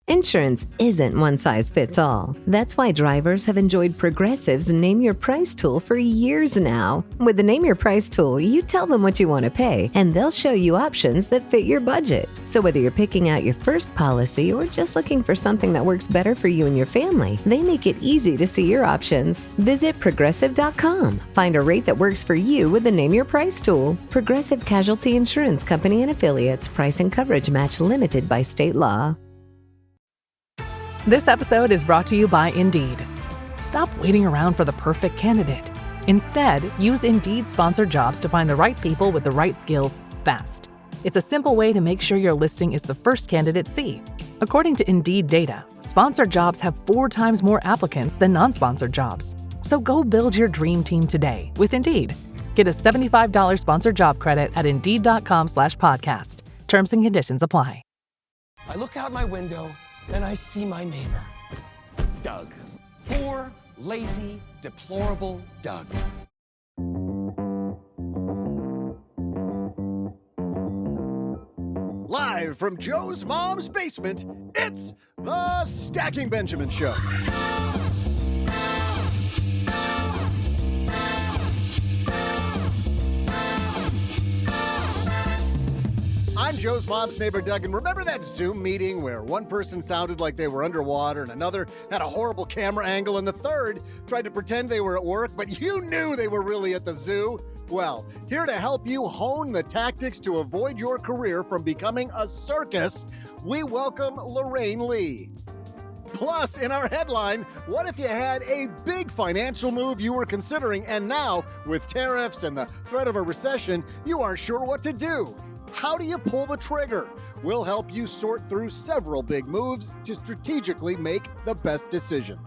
Insurance isn't one size fits all. That's why drivers have enjoyed Progressive's Name Your Price tool for years now. With the Name Your Price tool, you tell them what you want to pay, and they'll show you options that fit your budget. So whether you're picking out your first policy or just looking for something that works better for you and your family, they make it easy to see your options. Visit Progressive.com. Find a rate that works for you with the Name Your Price tool. Progressive Casualty Insurance Company and Affiliates. Price and coverage match limited by state law. This episode is brought to you by Indeed. Stop waiting around for the perfect candidate. Instead, use Indeed sponsored jobs to find the right people with the right skills fast. It's a simple way to make sure your listing is the first candidates see. According to Indeed data, sponsored jobs have 4 times more applicants than non-sponsored jobs. So go build your dream team today with Indeed. Get a $75 sponsored job credit at Indeed.com/podcast. Terms and conditions apply. I look out my window and I see my neighbor, Doug. Poor, lazy, deplorable Doug. Live from Joe's mom's basement, it's the Stacking Benjamin Show. I'm Joe's mom's neighbor, Doug, and remember that Zoom meeting where one person sounded like they were underwater and another had a horrible camera angle and the third tried to pretend they were at work, but you knew they were really at the zoo? Well, here to help you hone the tactics to avoid your career from becoming a circus, we welcome Lorraine Lee. Plus, in our headline, what if you had a big financial move you were considering and now, with tariffs and the threat of a recession, you aren't sure what to do? How do you pull the trigger? We'll help you sort through several big moves to strategically make the best decision.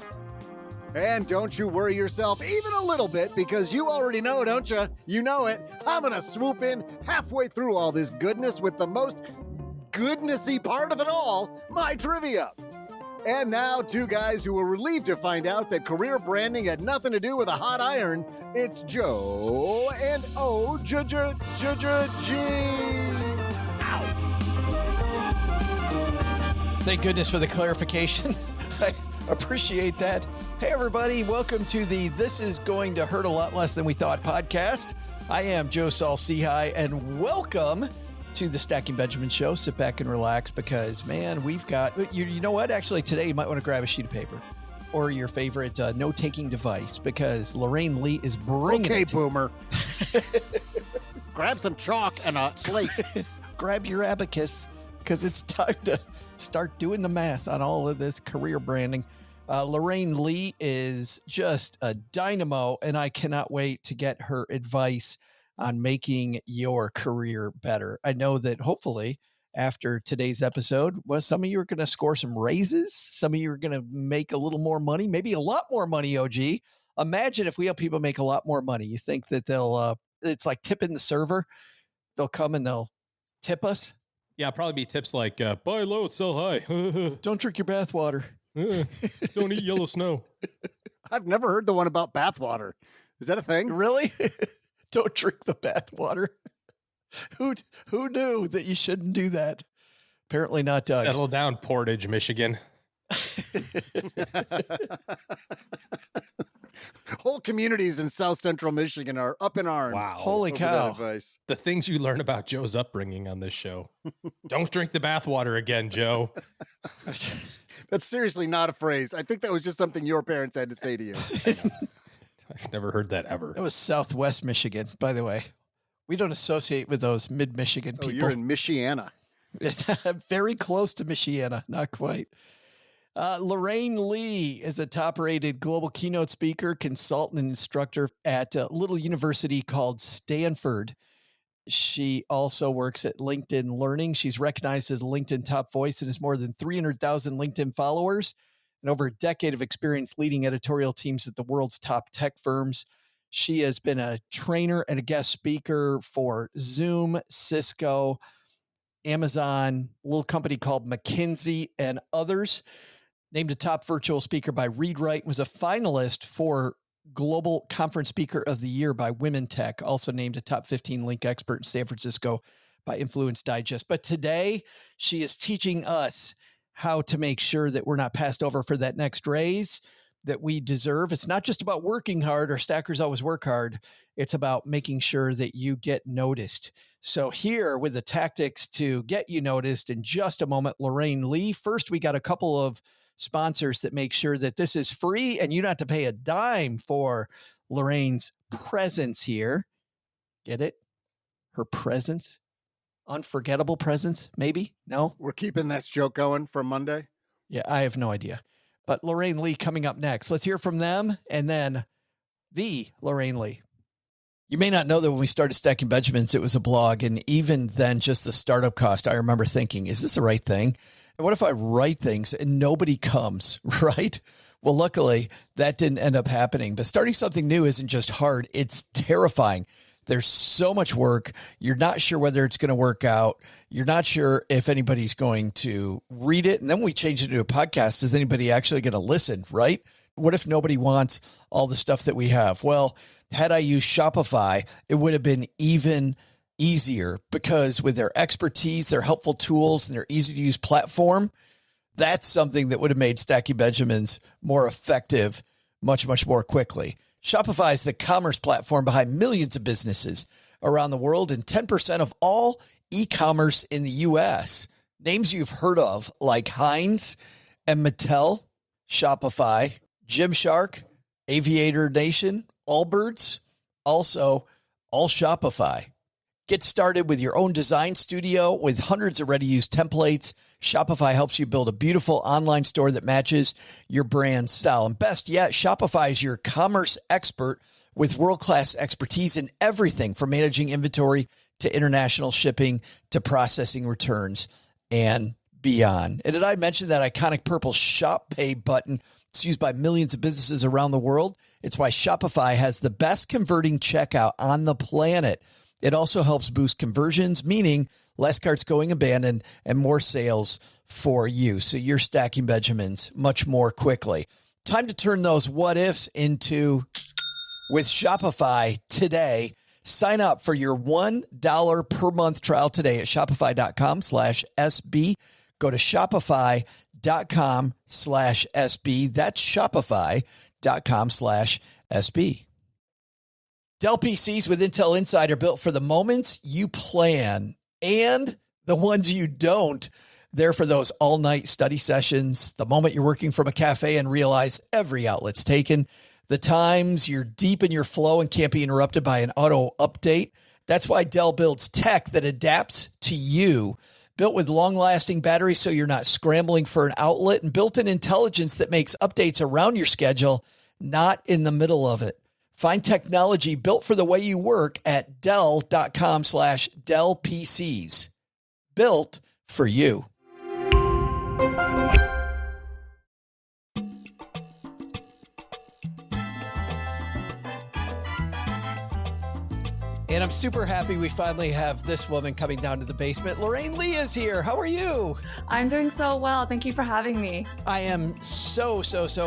And don't you worry yourself even a little bit, because you already know, don't you? You know it. I'm going to swoop in halfway through all this goodness with the most goodnessy part of it all, my trivia. And now, 2 guys who were relieved to find out that career branding had nothing to do with a hot iron. It's Joe and O-J-J-J-G. Thank goodness for the clarification. I appreciate that. Hey, everybody. Welcome to the This Is Going to Hurt a Lot Less Than We Thought podcast. I am Joe Saul-Sehy, and welcome to the Stacking Benjamin Show. Sit back and relax because, man, we've got, you know what? Actually, today you might want to grab a sheet of paper or your favorite note-taking device because Lorraine Lee is bringing it. Okay, boomer. Grab some chalk and a slate. Grab your abacus because it's time to start doing the math on all of this career branding. Lorraine Lee is just a dynamo, and I cannot wait to get her advice on making your career better. I know that hopefully after today's episode, well, some of you are going to score some raises. Some of you are going to make a little more money, maybe a lot more money, OG. Imagine if we help people make a lot more money. You think that they'll, it's like tipping the server. They'll come and they'll tip us. Yeah, probably be tips like, buy low, sell high. Don't drink your bathwater. Don't eat yellow snow. I've never heard the one about bathwater. Is that a thing? Really? Don't drink the bathwater. Who knew that you shouldn't do that? Apparently not Doug. Settle down, Portage, Michigan. Whole communities in South Central Michigan are up in arms. Wow. Holy cow. The things you learn about Joe's upbringing on this show. Don't drink the bathwater again, Joe. That's seriously not a phrase. I think that was just something your parents had to say to you. I've never heard that ever. That was Southwest Michigan, by the way. We don't associate with those mid-Michigan people. You're in Michiana. Very close to Michiana, not quite. Lorraine Lee is a top-rated global keynote speaker, consultant, and instructor at a little university called Stanford. She also works at LinkedIn Learning. She's recognized as a LinkedIn top voice and has more than 300,000 LinkedIn followers and over a decade of experience leading editorial teams at the world's top tech firms. She has been a trainer and a guest speaker for Zoom, Cisco, Amazon, a little company called McKinsey, and others. Named a top virtual speaker by ReadWrite, was a finalist for Global Conference Speaker of the Year by Women Tech, also named a top 15 link expert in San Francisco by Influence Digest. But today, she is teaching us how to make sure that we're not passed over for that next raise that we deserve. It's not just about working hard, or stackers always work hard. It's about making sure that you get noticed. So here with the tactics to get you noticed in just a moment, Lorraine Lee. First, we got a couple of sponsors that make sure that this is free and you don't have to pay a dime for Lorraine's presence here. Get it? Her presence? Unforgettable presence, maybe? No? We're keeping this joke going for Monday. Yeah, I have no idea. But Lorraine Lee coming up next. Let's hear from them and then the Lorraine Lee. You may not know that when we started Stacking Benjamins, it was a blog. And even then, just the startup cost, I remember thinking, is this the right thing? And what if I write things and nobody comes, right? Well, luckily, that didn't end up happening. But starting something new isn't just hard. It's terrifying. There's so much work. You're not sure whether it's going to work out. You're not sure if anybody's going to read it. And then we change it to a podcast. Is anybody actually going to listen, right? What if nobody wants all the stuff that we have? Well, had I used Shopify, it would have been even easier, because with their expertise, their helpful tools, and their easy to use platform, that's something that would have made Stacking Benjamins more effective much, much more quickly. Shopify is the commerce platform behind millions of businesses around the world and 10% of all e-commerce in the U.S. Names you've heard of like Heinz and Mattel, Shopify, Gymshark, Aviator Nation, Allbirds, also all Shopify. Get started with your own design studio with hundreds of ready-to-use templates. Shopify helps you build a beautiful online store that matches your brand style. And best yet, Shopify is your commerce expert with world-class expertise in everything from managing inventory to international shipping to processing returns and beyond. And did I mention that iconic purple Shop Pay button? It's used by millions of businesses around the world. It's why Shopify has the best converting checkout on the planet. It also helps boost conversions, meaning less carts going abandoned and more sales for you. So you're stacking Benjamins much more quickly. Time to turn those what ifs into with Shopify today. Sign up for your $1 per month trial today at shopify.com/SB. Go to shopify.com/SB. That's shopify.com/SB. Dell PCs with Intel Inside are built for the moments you plan and the ones you don't. They're for those all-night study sessions, the moment you're working from a cafe and realize every outlet's taken, the times you're deep in your flow and can't be interrupted by an auto update. That's why Dell builds tech that adapts to you. Built with long-lasting batteries so you're not scrambling for an outlet, and built-in intelligence that makes updates around your schedule, not in the middle of it. Find technology built for the way you work at Dell.com/Dell PCs. Built for you. And I'm super happy we finally have this woman coming down to the basement. Lorraine Lee is here. How are you? I'm doing so well. Thank you for having me. I am so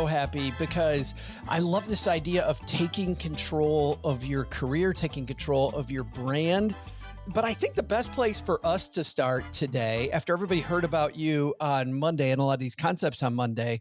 happy because I love this idea of taking control of your career, taking control of your brand. But I think the best place for us to start today, after everybody heard about you on Monday and a lot of these concepts on Monday,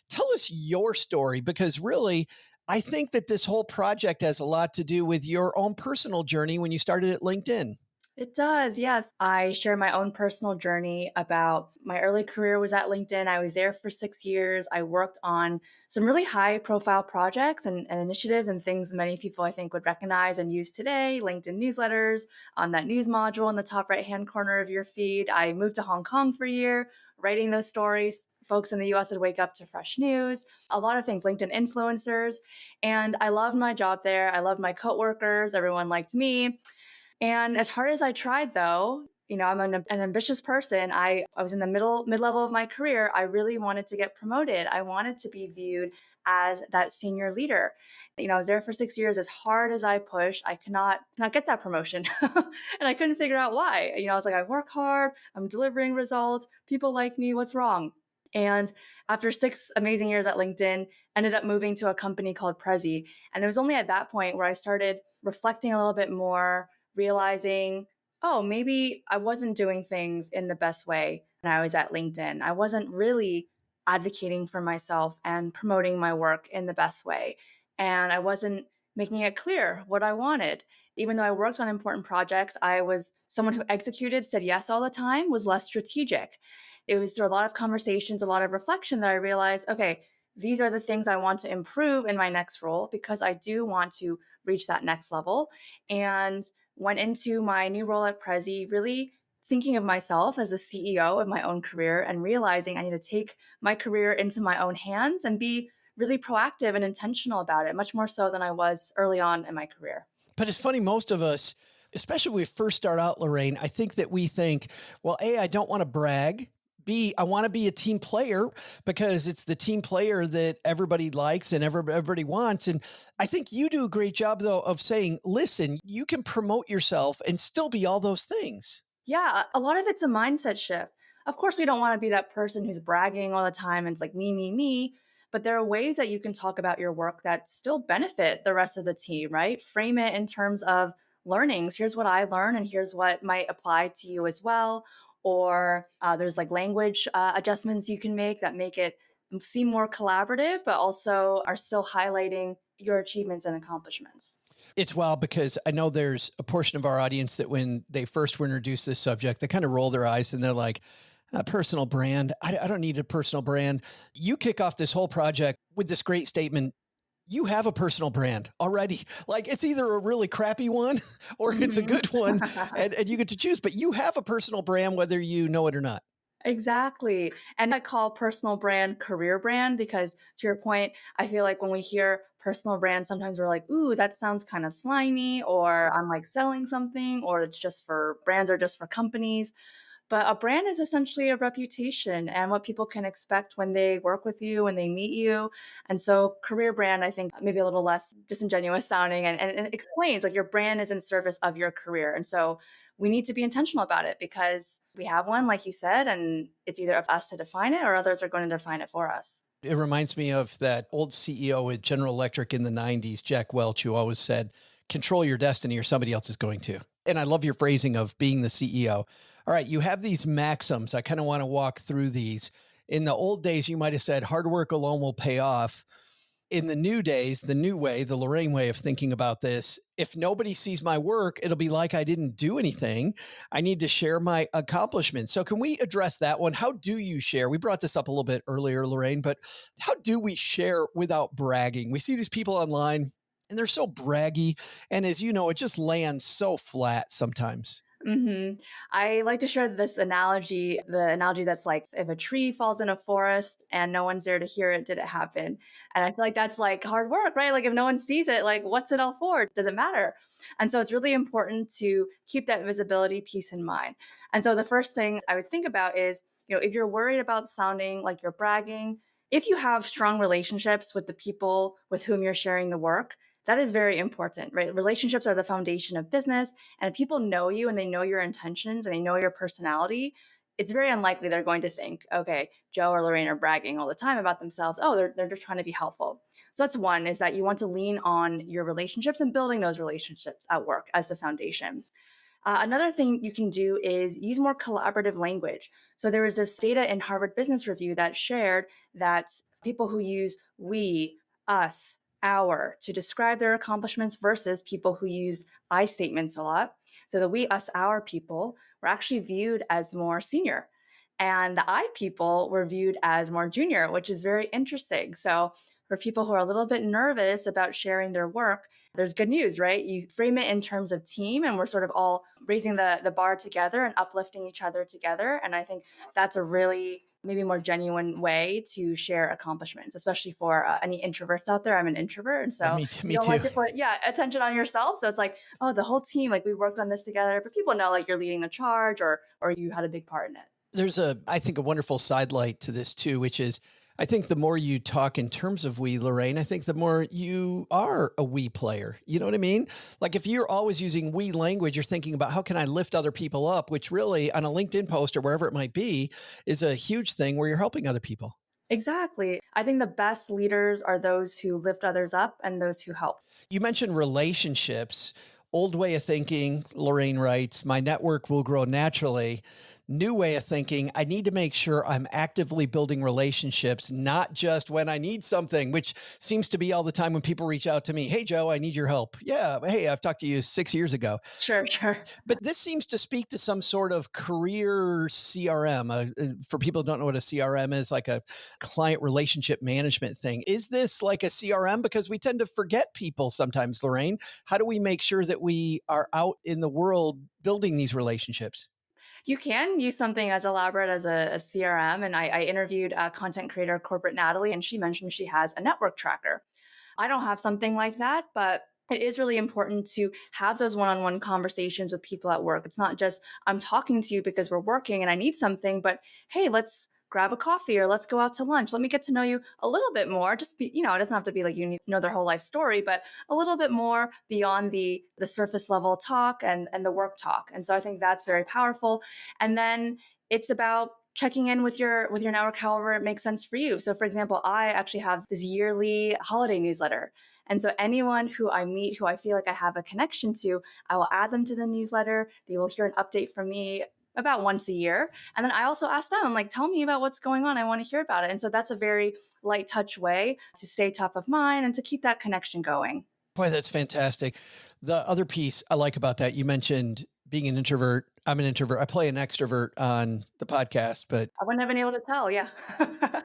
tell us your story, because really, I think that this whole project has a lot to do with your own personal journey when you started at LinkedIn. It does, yes. I share my own personal journey about my early career was at LinkedIn. I was there for 6 years. I worked on some really high profile projects and initiatives and things many people I think would recognize and use today. LinkedIn newsletters, on that news module in the top right-hand corner of your feed. I moved to Hong Kong for a year, writing those stories. Folks in the US would wake up to fresh news, a lot of things, LinkedIn influencers. And I loved my job there. I loved my coworkers. Everyone liked me. And as hard as I tried, though, you know, I'm an ambitious person. I was in the mid-level of my career. I really wanted to get promoted. I wanted to be viewed as that senior leader. You know, I was there for 6 years. As hard as I pushed, I could not get that promotion. And I couldn't figure out why. You know, I was like, I work hard. I'm delivering results. People like me. What's wrong? And after 6 amazing years at LinkedIn, ended up moving to a company called Prezi. And it was only at that point where I started reflecting a little bit more, realizing, oh, maybe I wasn't doing things in the best way. I was at LinkedIn. I wasn't really advocating for myself and promoting my work in the best way. And I wasn't making it clear what I wanted. Even though I worked on important projects, I was someone who executed, said yes all the time, was less strategic. It was through a lot of conversations, a lot of reflection that I realized, okay, these are the things I want to improve in my next role because I do want to reach that next level. And went into my new role at Prezi really thinking of myself as a CEO of my own career and realizing I need to take my career into my own hands and be really proactive and intentional about it, much more so than I was early on in my career. But it's funny, most of us, especially when we first start out, Lorraine, I think that we think, well, A, I don't want to brag. B, I want to be a team player because it's the team player that everybody likes and everybody wants. And I think you do a great job, though, of saying, listen, you can promote yourself and still be all those things. Yeah, a lot of it's a mindset shift. Of course, we don't want to be that person who's bragging all the time and it's like me, me, me. But there are ways that you can talk about your work that still benefit the rest of the team, right? Frame it in terms of learnings. Here's what I learned, and here's what might apply to you as well. Or there's like language adjustments you can make it seem more collaborative, but also are still highlighting your achievements and accomplishments. It's wild because I know there's a portion of our audience that when they first were introduced to this subject, they kind of roll their eyes and they're like, a personal brand. I don't need a personal brand. You kick off this whole project with this great statement. You have a personal brand already. Like it's either a really crappy one or it's a good one and you get to choose, but you have a personal brand, whether you know it or not. Exactly. And I call personal brand career brand because to your point, I feel like when we hear personal brand, sometimes we're like, ooh, that sounds kind of slimy, or I'm like selling something, or it's just for brands or just for companies. But a brand is essentially a reputation and what people can expect when they work with you, when they meet you. And so career brand, I think maybe a little less disingenuous sounding and it explains like your brand is in service of your career. And so we need to be intentional about it because we have one, like you said, and it's either up to us to define it or others are going to define it for us. It reminds me of that old CEO at General Electric in the 90s, Jack Welch, who always said, control your destiny or somebody else is going to. And I love your phrasing of being the CEO. All right, you have these maxims. I kind of want to walk through these. In the old days, you might have said hard work alone will pay off. In the new days, the new way, the Lorraine way of thinking about this, if nobody sees my work, it'll be like I didn't do anything. I need to share my accomplishments. So can we address that one? How do you share? We brought this up a little bit earlier, Lorraine, but how do we share without bragging? We see these people online and they're so braggy. And as you know, it just lands so flat sometimes. I like to share this analogy, the analogy that's like if a tree falls in a forest and no one's there to hear it, did it happen? And I feel like that's like hard work, right? Like if no one sees it, like what's it all for? Does it matter? And so it's really important to keep that visibility piece in mind. And so the first thing I would think about is, if you're worried about sounding like you're bragging, if you have strong relationships with the people with whom you're sharing the work, that is very important, right? Relationships are the foundation of business. And if people know you and they know your intentions and they know your personality, it's very unlikely they're going to think, okay, Joe or Lorraine are bragging all the time about themselves. Oh, they're just trying to be helpful. So that's one, is that you want to lean on your relationships and building those relationships at work as the foundation. Another thing you can do is use more collaborative language. So there was this data in Harvard Business Review that shared that people who use we, us, our to describe their accomplishments versus people who used I statements a lot. So the we, us, our people were actually viewed as more senior. And the I people were viewed as more junior, which is very interesting. So for people who are a little bit nervous about sharing their work, there's good news, right? You frame it in terms of team, and we're sort of all raising the bar together and uplifting each other together. And I think that's a really maybe more genuine way to share accomplishments, especially for any introverts out there. I'm an introvert. And so Me you don't too. like to put, attention on yourself. So it's like, oh, the whole team, like we worked on this together, but people know like you're leading the charge or you had a big part in it. There's I think a wonderful sidelight to this too, which is, I think the more you talk in terms of we, Lorraine, I think the more you are a we player. You know what I mean? Like if you're always using we language, you're thinking about how can I lift other people up, which really on a LinkedIn post or wherever it might be is a huge thing where you're helping other people. Exactly. I think the best leaders are those who lift others up and those who help. You mentioned relationships, old way of thinking, Lorraine writes, my network will grow naturally. new way of thinking. I need to make sure I'm actively building relationships, not just when I need something, which seems to be all the time when people reach out to me. Hey, Joe, I need your help. Yeah. Hey, I've talked to you 6 years ago. Sure, sure. But this seems to speak to some sort of career CRM. For people who don't know what a CRM is, like a client relationship management thing. Is this like a CRM? Because we tend to forget people sometimes, Lorraine. How do we make sure that we are out in the world building these relationships? You can use something as elaborate as a CRM. And I interviewed a content creator, Corporate Natalie, and she mentioned she has a network tracker. I don't have something like that, but it is really important to have those one-on-one conversations with people at work. It's not just I'm talking to you because we're working and I need something, but hey, let's grab a coffee or let's go out to lunch. Let me get to know you a little bit more. Just be, it doesn't have to be like you need to know their whole life story, but a little bit more beyond the surface level talk and the work talk. And so I think that's very powerful. And then it's about checking in with your network however it makes sense for you. So for example, I actually have this yearly holiday newsletter. And so anyone who I meet who I feel like I have a connection to, I will add them to the newsletter. They will hear an update from me about once a year. And then I also ask them, like, tell me about what's going on. I want to hear about it. And so that's a very light touch way to stay top of mind and to keep that connection going. Boy, that's fantastic. The other piece I like about that, you mentioned being an introvert. I'm an introvert. I play an extrovert on the podcast, but I wouldn't have been able to tell. Yeah.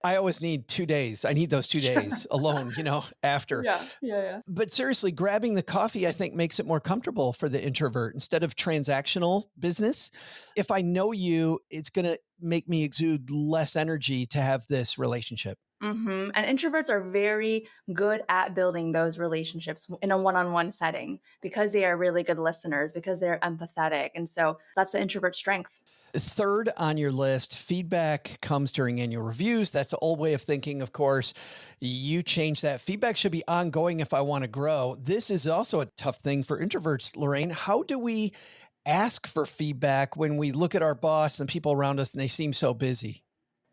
I always need 2 days. I need those 2 days alone, after. Yeah. But seriously, grabbing the coffee, I think, makes it more comfortable for the introvert instead of transactional business. If I know you, it's going to make me exude less energy to have this relationship. And introverts are very good at building those relationships in a one-on-one setting because they are really good listeners, because they're empathetic. And so that's the introvert strength. Third on your list, feedback comes during annual reviews. That's the old way of thinking, of course. You change that. Feedback should be ongoing if I want to grow. This is also a tough thing for introverts, Lorraine. How do we ask for feedback when we look at our boss and people around us and they seem so busy?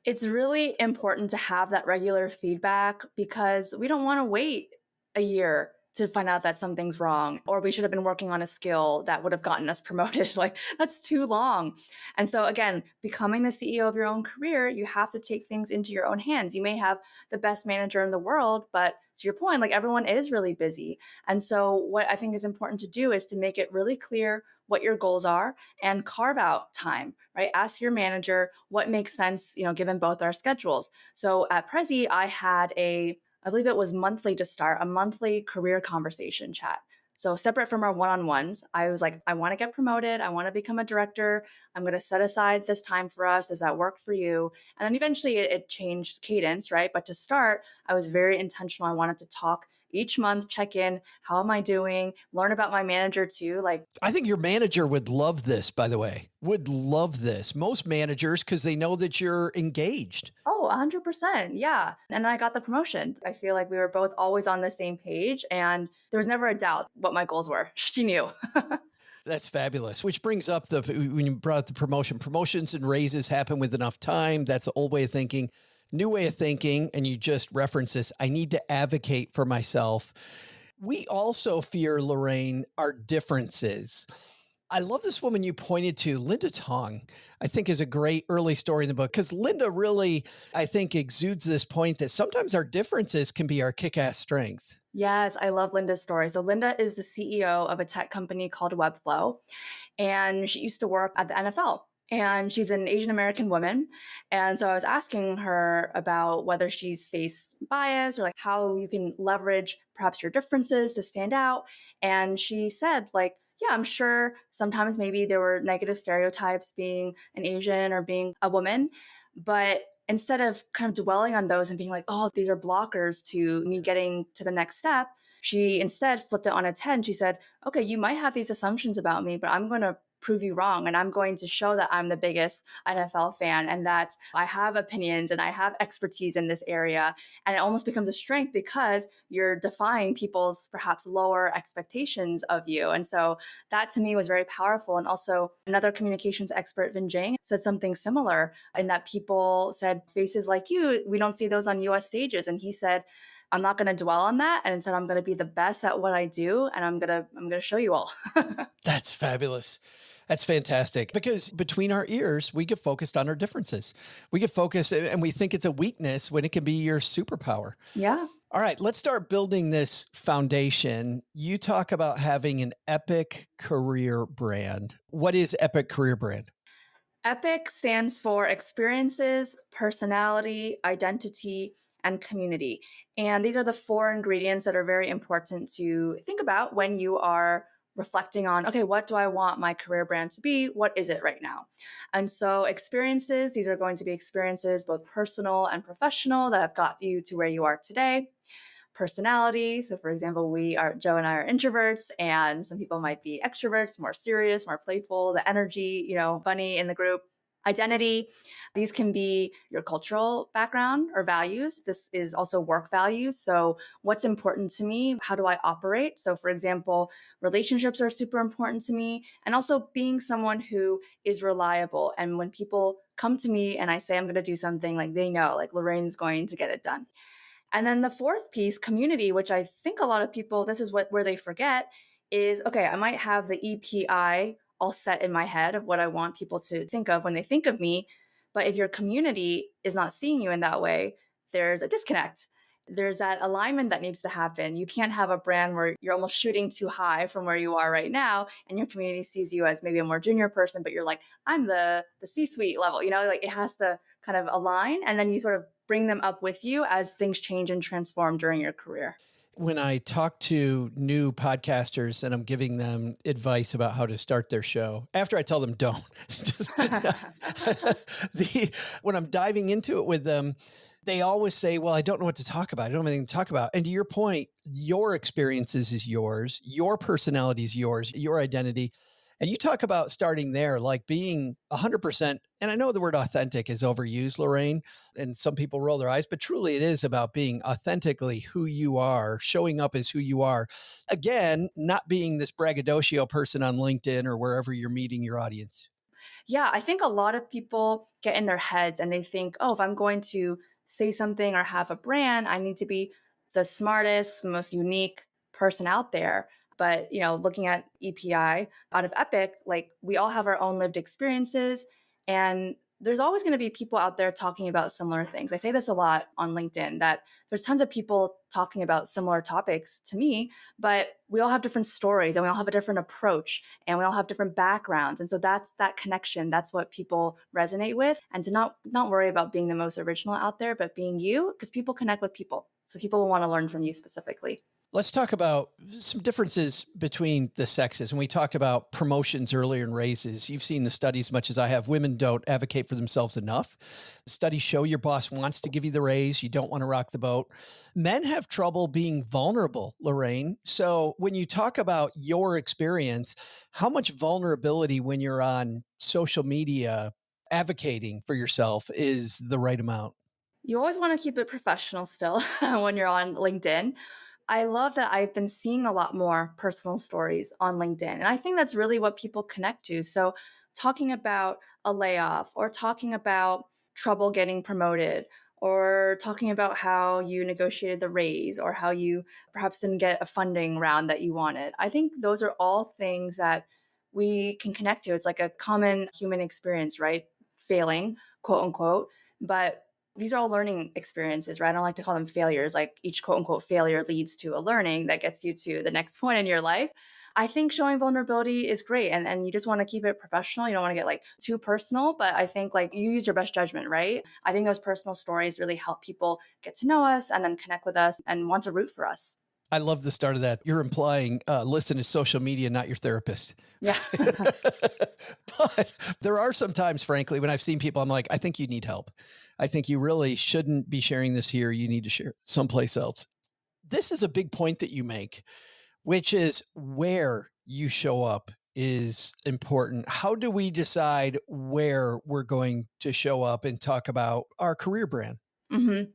It's really important to have that regular feedback because we don't want to wait a year to find out that something's wrong, or we should have been working on a skill that would have gotten us promoted. Like, that's too long. And so again, becoming the CEO of your own career, you have to take things into your own hands. You may have the best manager in the world, but to your point, like, everyone is really busy. And so what I think is important to do is to make it really clear what your goals are and carve out time, right? Ask your manager what makes sense, given both our schedules. So at Prezi, I had I believe it was monthly to start, a monthly career conversation chat. So separate from our one-on-ones, I was like, I want to get promoted. I want to become a director. I'm going to set aside this time for us. Does that work for you? And then eventually it changed cadence, right? But to start, I was very intentional. I wanted to talk each month, check in. How am I doing? Learn about my manager too. I think your manager would love this, by the way, would love this. Most managers, because they know that you're engaged. Oh, 100%. Yeah. And then I got the promotion. I feel like we were both always on the same page and there was never a doubt what my goals were. She knew. That's fabulous. Which brings up when you brought up the promotions and raises happen with enough time. That's the old way of thinking. New way of thinking, and you just referenced this, I need to advocate for myself. We also fear, Lorraine, our differences. I love this woman you pointed to, Linda Tong, I think is a great early story in the book because Linda really, I think, exudes this point that sometimes our differences can be our kick-ass strength. Yes, I love Linda's story. So Linda is the CEO of a tech company called Webflow, and she used to work at the NFL. And she's an Asian American woman. And so I was asking her about whether she's faced bias or like how you can leverage perhaps your differences to stand out. And she said, yeah, I'm sure sometimes maybe there were negative stereotypes being an Asian or being a woman. But instead of kind of dwelling on those and being like, oh, these are blockers to me getting to the next step, she instead flipped it on its head. And she said, okay, you might have these assumptions about me, but I'm going to prove you wrong. And I'm going to show that I'm the biggest NFL fan and that I have opinions and I have expertise in this area. And it almost becomes a strength because you're defying people's perhaps lower expectations of you. And so that to me was very powerful. And also another communications expert, Vin Jang, said something similar in that people said, faces like you, we don't see those on US stages. And he said, I'm not going to dwell on that. And instead, I'm going to be the best at what I do. And I'm going to show you all. That's fabulous. That's fantastic because between our ears, we get focused on our differences. We get focused and we think it's a weakness when it can be your superpower. Yeah. All right, let's start building this foundation. You talk about having an epic career brand. What is epic career brand? EPIC stands for experiences, personality, identity, and community. And these are the four ingredients that are very important to think about when you are reflecting on, okay, what do I want my career brand to be? What is it right now? And so, experiences, these are going to be experiences, both personal and professional, that have got you to where you are today. Personality. So, for example, Joe and I are introverts, and some people might be extroverts, more serious, more playful, the energy, funny in the group. Identity. These can be your cultural background or values. This is also work values. So, what's important to me? How do I operate? So, for example, relationships are super important to me, and also being someone who is reliable. And when people come to me and I say I'm going to do something, like they know, like Lorraine's going to get it done. And then the fourth piece, community, which I think a lot of people, this is where they forget, is okay, I might have the EPI all set in my head of what I want people to think of when they think of me. But if your community is not seeing you in that way, there's a disconnect. There's that alignment that needs to happen. You can't have a brand where you're almost shooting too high from where you are right now, and your community sees you as maybe a more junior person, but you're like, I'm the C-suite level, like it has to kind of align, and then you sort of bring them up with you as things change and transform during your career. When I talk to new podcasters and I'm giving them advice about how to start their show, after I tell them don't, when I'm diving into it with them, they always say, well, I don't know what to talk about. I don't have anything to talk about. And to your point, your experiences is yours. Your personality is yours, your identity. And you talk about starting there, like being 100%. And I know the word authentic is overused, Lorraine, and some people roll their eyes, but truly it is about being authentically who you are, showing up as who you are. Again, not being this braggadocio person on LinkedIn or wherever you're meeting your audience. Yeah, I think a lot of people get in their heads and they think, oh, if I'm going to say something or have a brand, I need to be the smartest, most unique person out there. But, looking at EPI out of Epic, like we all have our own lived experiences, and there's always going to be people out there talking about similar things. I say this a lot on LinkedIn, that there's tons of people talking about similar topics to me, but we all have different stories and we all have a different approach and we all have different backgrounds. And so that's that connection. That's what people resonate with. And to not worry about being the most original out there, but being you, because people connect with people. So people will want to learn from you specifically. Let's talk about some differences between the sexes. And we talked about promotions earlier and raises. You've seen the studies as much as I have. Women don't advocate for themselves enough. Studies show your boss wants to give you the raise. You don't want to rock the boat. Men have trouble being vulnerable, Lorraine. So when you talk about your experience, how much vulnerability when you're on social media advocating for yourself is the right amount? You always want to keep it professional still when you're on LinkedIn. I love that I've been seeing a lot more personal stories on LinkedIn. And I think that's really what people connect to. So, talking about a layoff or talking about trouble getting promoted or talking about how you negotiated the raise or how you perhaps didn't get a funding round that you wanted. I think those are all things that we can connect to. It's like a common human experience, right? Failing, quote unquote. But these are all learning experiences, right? I don't like to call them failures. Like each quote unquote failure leads to a learning that gets you to the next point in your life. I think showing vulnerability is great. And you just want to keep it professional. You don't want to get like too personal, but I think like you use your best judgment, right? I think those personal stories really help people get to know us and then connect with us and want to root for us. I love the start of that. You're implying listen to social media, not your therapist. Yeah. But there are some times, frankly, when I've seen people, I'm like, I think you need help. I think you really shouldn't be sharing this here. You need to share someplace else. This is a big point that you make, which is where you show up is important. How do we decide where we're going to show up and talk about our career brand? Mm-hmm.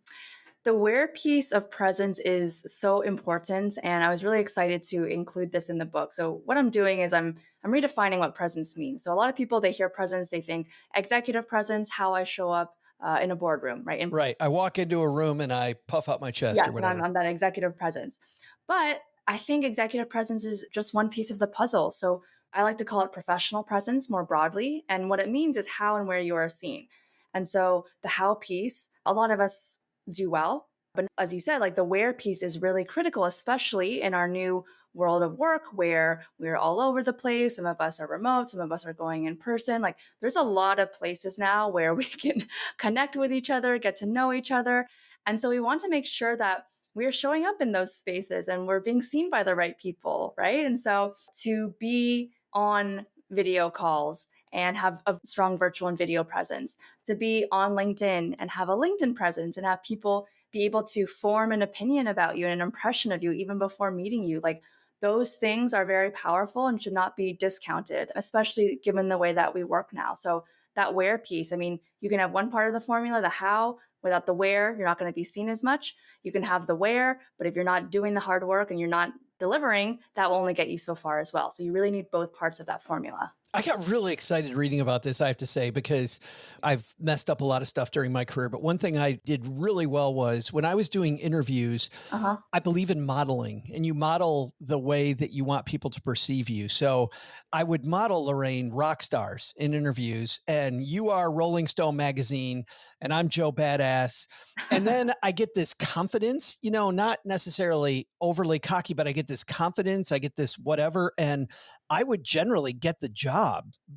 The where piece of presence is so important, and I was really excited to include this in the book. So what I'm doing is I'm redefining what presence means. So a lot of people, they hear presence, they think executive presence, how I show up in a boardroom, right? Right. I walk into a room and I puff out my chest yes, or whatever. I'm that executive presence. But I think executive presence is just one piece of the puzzle. So I like to call it professional presence more broadly. And what it means is how and where you are seen. And so the how piece, a lot of us do well. But as you said, like the where piece is really critical, especially in our new world of work where we're all over the place. Some of us are remote, some of us are going in person. Like there's a lot of places now where we can connect with each other, get to know each other. And so we want to make sure that we're showing up in those spaces and we're being seen by the right people, right? And so to be on video calls and have a strong virtual and video presence, to be on LinkedIn and have a LinkedIn presence and have people be able to form an opinion about you and an impression of you even before meeting you. Like those things are very powerful and should not be discounted, especially given the way that we work now. So that where piece, I mean, you can have one part of the formula, the how, without the where, you're not going to be seen as much. You can have the where, but if you're not doing the hard work and you're not delivering, that will only get you so far as well. So you really need both parts of that formula. I got really excited reading about this, I have to say, because I've messed up a lot of stuff during my career. But one thing I did really well was when I was doing interviews, I believe in modeling, and you model the way that you want people to perceive you. So I would model, Lorraine, rock stars in interviews, and you are Rolling Stone magazine, and I'm Joe Badass. And then I get this confidence, you know, not necessarily overly cocky, but I get this confidence, I get this whatever, and I would generally get the job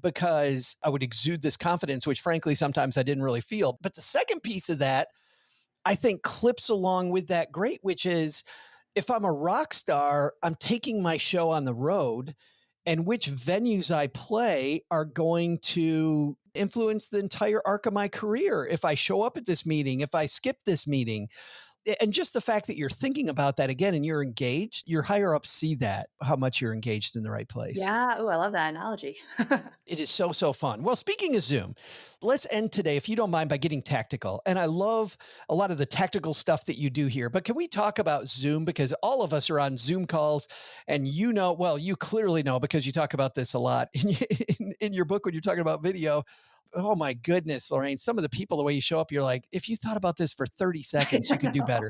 because I would exude this confidence, which frankly, sometimes I didn't really feel. But the second piece of that, I think clips along with that great, which is if I'm a rock star, I'm taking my show on the road, and which venues I play are going to influence the entire arc of my career. If I show up at this meeting, if I skip this meeting, and just the fact that you're thinking about that again and you're engaged, your higher ups see that, how much you're engaged in the right place. Yeah. Oh, I love that analogy. It is so, so fun. Well, speaking of Zoom, let's end today, if you don't mind, by getting tactical. And I love a lot of the tactical stuff that you do here, but can we talk about Zoom? Because all of us are on Zoom calls, and you know, well, you clearly know because you talk about this a lot in your book when you're talking about video. Oh my goodness, Lorraine, some of the people, the way you show up, you're like, if you thought about this for 30 seconds, you could do better.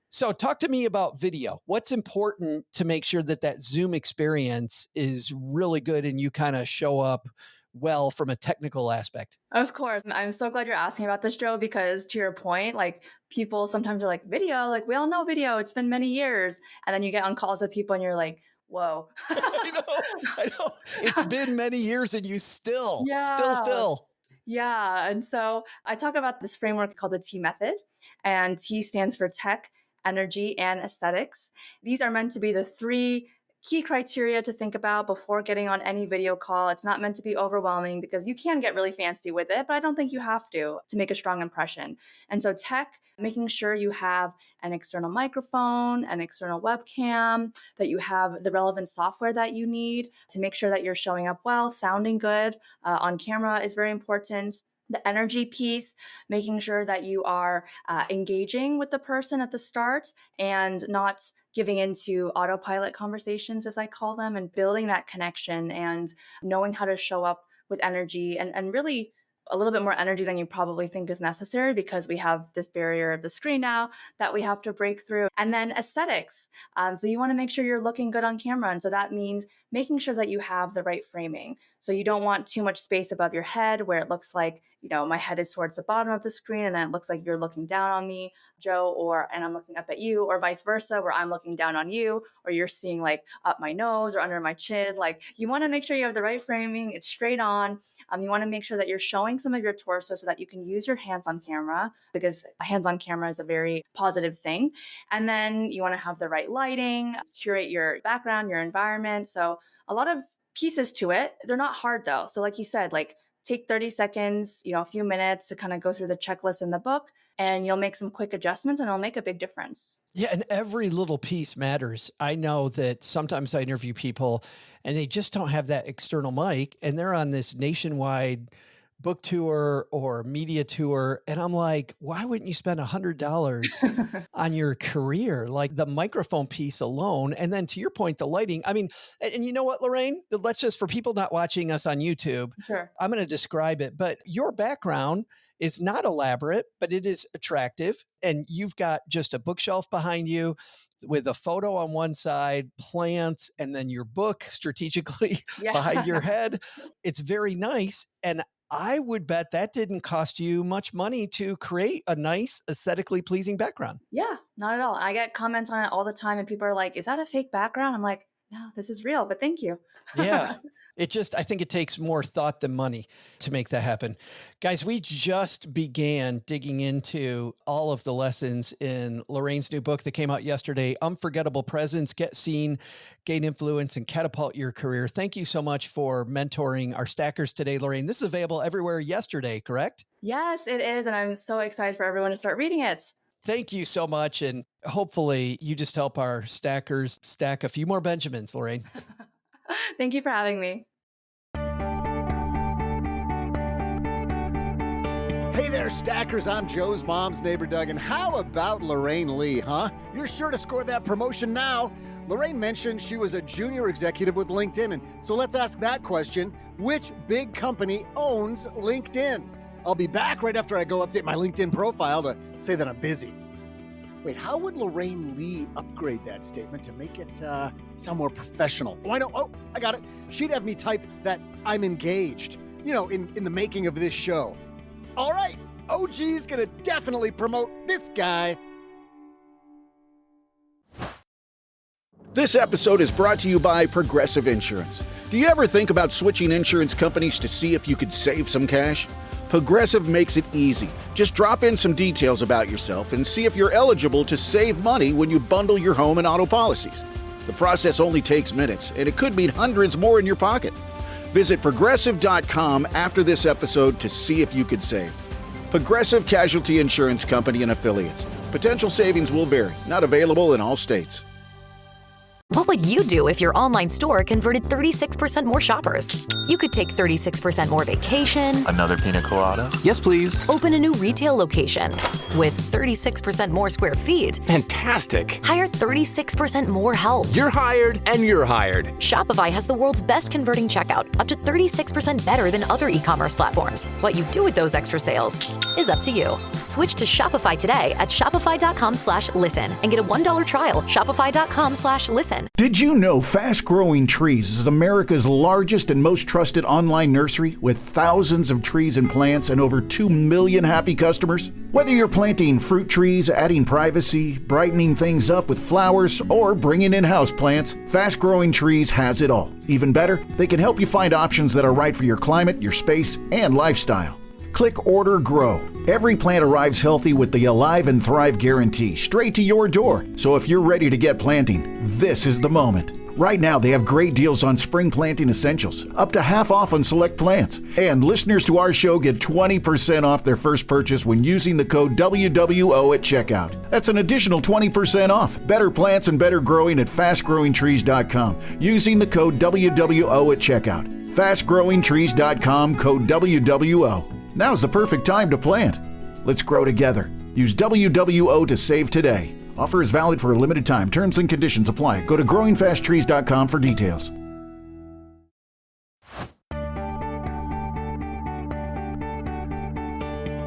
So talk to me about video. What's important to make sure that that Zoom experience is really good and you kind of show up well from a technical aspect? Of course. I'm so glad you're asking about this, Joe, because to your point, like people sometimes are like, video, like we all know video, it's been many years. And then you get on calls with people and you're like, whoa. I know. It's been many years and you still. Yeah. And so I talk about this framework called the T method, and T stands for tech, energy, and aesthetics. These are meant to be the three key criteria to think about before getting on any video call. It's not meant to be overwhelming because you can get really fancy with it, but I don't think you have to make a strong impression. And so tech, making sure you have an external microphone, an external webcam, that you have the relevant software that you need to make sure that you're showing up well, sounding good on camera is very important. The energy piece, making sure that you are engaging with the person at the start and not giving into autopilot conversations, as I call them, and building that connection and knowing how to show up with energy and really a little bit more energy than you probably think is necessary because we have this barrier of the screen now that we have to break through. And then aesthetics. So you want to make sure you're looking good on camera. And so that means making sure that you have the right framing. So you don't want too much space above your head where it looks like, you know, my head is towards the bottom of the screen and then it looks like you're looking down on me, Joe, and I'm looking up at you, or vice versa, where I'm looking down on you, or you're seeing like up my nose or under my chin. Like you want to make sure you have the right framing. It's straight on. You want to make sure that you're showing some of your torso so that you can use your hands on camera, because hands on camera is a very positive thing. And then you want to have the right lighting, curate your background, your environment. So a lot of pieces to it. They're not hard though. So like you said, like take 30 seconds, a few minutes to kind of go through the checklist in the book, and you'll make some quick adjustments and it'll make a big difference. Yeah. And every little piece matters. I know that sometimes I interview people and they just don't have that external mic and they're on this nationwide book tour or media tour. And I'm like, why wouldn't you spend $100 on your career? Like the microphone piece alone. And then to your point, the lighting, I mean, and you know what, Lorraine, let's just, for people not watching us on YouTube, Sure. I'm going to describe it, but your background is not elaborate, but it is attractive. And you've got just a bookshelf behind you with a photo on one side, plants, and then your book strategically Yeah. behind your head. It's very nice. And I would bet that didn't cost you much money to create a nice, aesthetically pleasing background. Yeah, not at all. I get comments on it all the time, and people are like, "Is that a fake background?" I'm like, "No, this is real, but thank you." Yeah. I think it takes more thought than money to make that happen. Guys, we just began digging into all of the lessons in Lorraine's new book that came out yesterday, Unforgettable Presence, Get Seen, Gain Influence, and Catapult Your Career. Thank you so much for mentoring our stackers today, Lorraine. This is available everywhere yesterday, correct? Yes, it is, and I'm so excited for everyone to start reading it. Thank you so much. And hopefully you just help our stackers stack a few more Benjamins, Lorraine. Thank you for having me. Hey there, stackers. I'm Joe's mom's neighbor, Doug. And how about Lorraine Lee, huh? You're sure to score that promotion now. Lorraine mentioned she was a junior executive with LinkedIn. And so let's ask that question. Which big company owns LinkedIn? I'll be back right after I go update my LinkedIn profile to say that I'm busy. Wait, how would Lorraine Lee upgrade that statement to make it sound more professional? Oh, I know. Oh, I got it. She'd have me type that I'm engaged, in the making of this show. All right, OG's gonna definitely promote this guy. This episode is brought to you by Progressive Insurance. Do you ever think about switching insurance companies to see if you could save some cash? Progressive makes it easy. Just drop in some details about yourself and see if you're eligible to save money when you bundle your home and auto policies. The process only takes minutes, and it could mean hundreds more in your pocket. Visit Progressive.com after this episode to see if you could save. Progressive Casualty Insurance Company and Affiliates. Potential savings will vary. Not available in all states. What would you do if your online store converted 36% more shoppers? You could take 36% more vacation. Another pina colada? Yes, please. Open a new retail location with 36% more square feet. Fantastic. Hire 36% more help. You're hired and you're hired. Shopify has the world's best converting checkout, up to 36% better than other e-commerce platforms. What you do with those extra sales is up to you. Switch to Shopify today at shopify.com/listen and get a $1 trial. Shopify.com/listen. Did you know Fast Growing Trees is America's largest and most trusted online nursery with thousands of trees and plants and over 2 million happy customers? Whether you're planting fruit trees, adding privacy, brightening things up with flowers, or bringing in houseplants, Fast Growing Trees has it all. Even better, they can help you find options that are right for your climate, your space, and lifestyle. Click Order Grow. Every plant arrives healthy with the Alive and Thrive guarantee straight to your door. So if you're ready to get planting, this is the moment. Right now, they have great deals on spring planting essentials, up to half off on select plants. And listeners to our show get 20% off their first purchase when using the code WWO at checkout. That's an additional 20% off. Better plants and better growing at fastgrowingtrees.com using the code WWO at checkout. Fastgrowingtrees.com, code WWO. Now's the perfect time to plant. Let's grow together. Use WWO to save today. Offer is valid for a limited time. Terms and conditions apply. Go to growingfasttrees.com for details.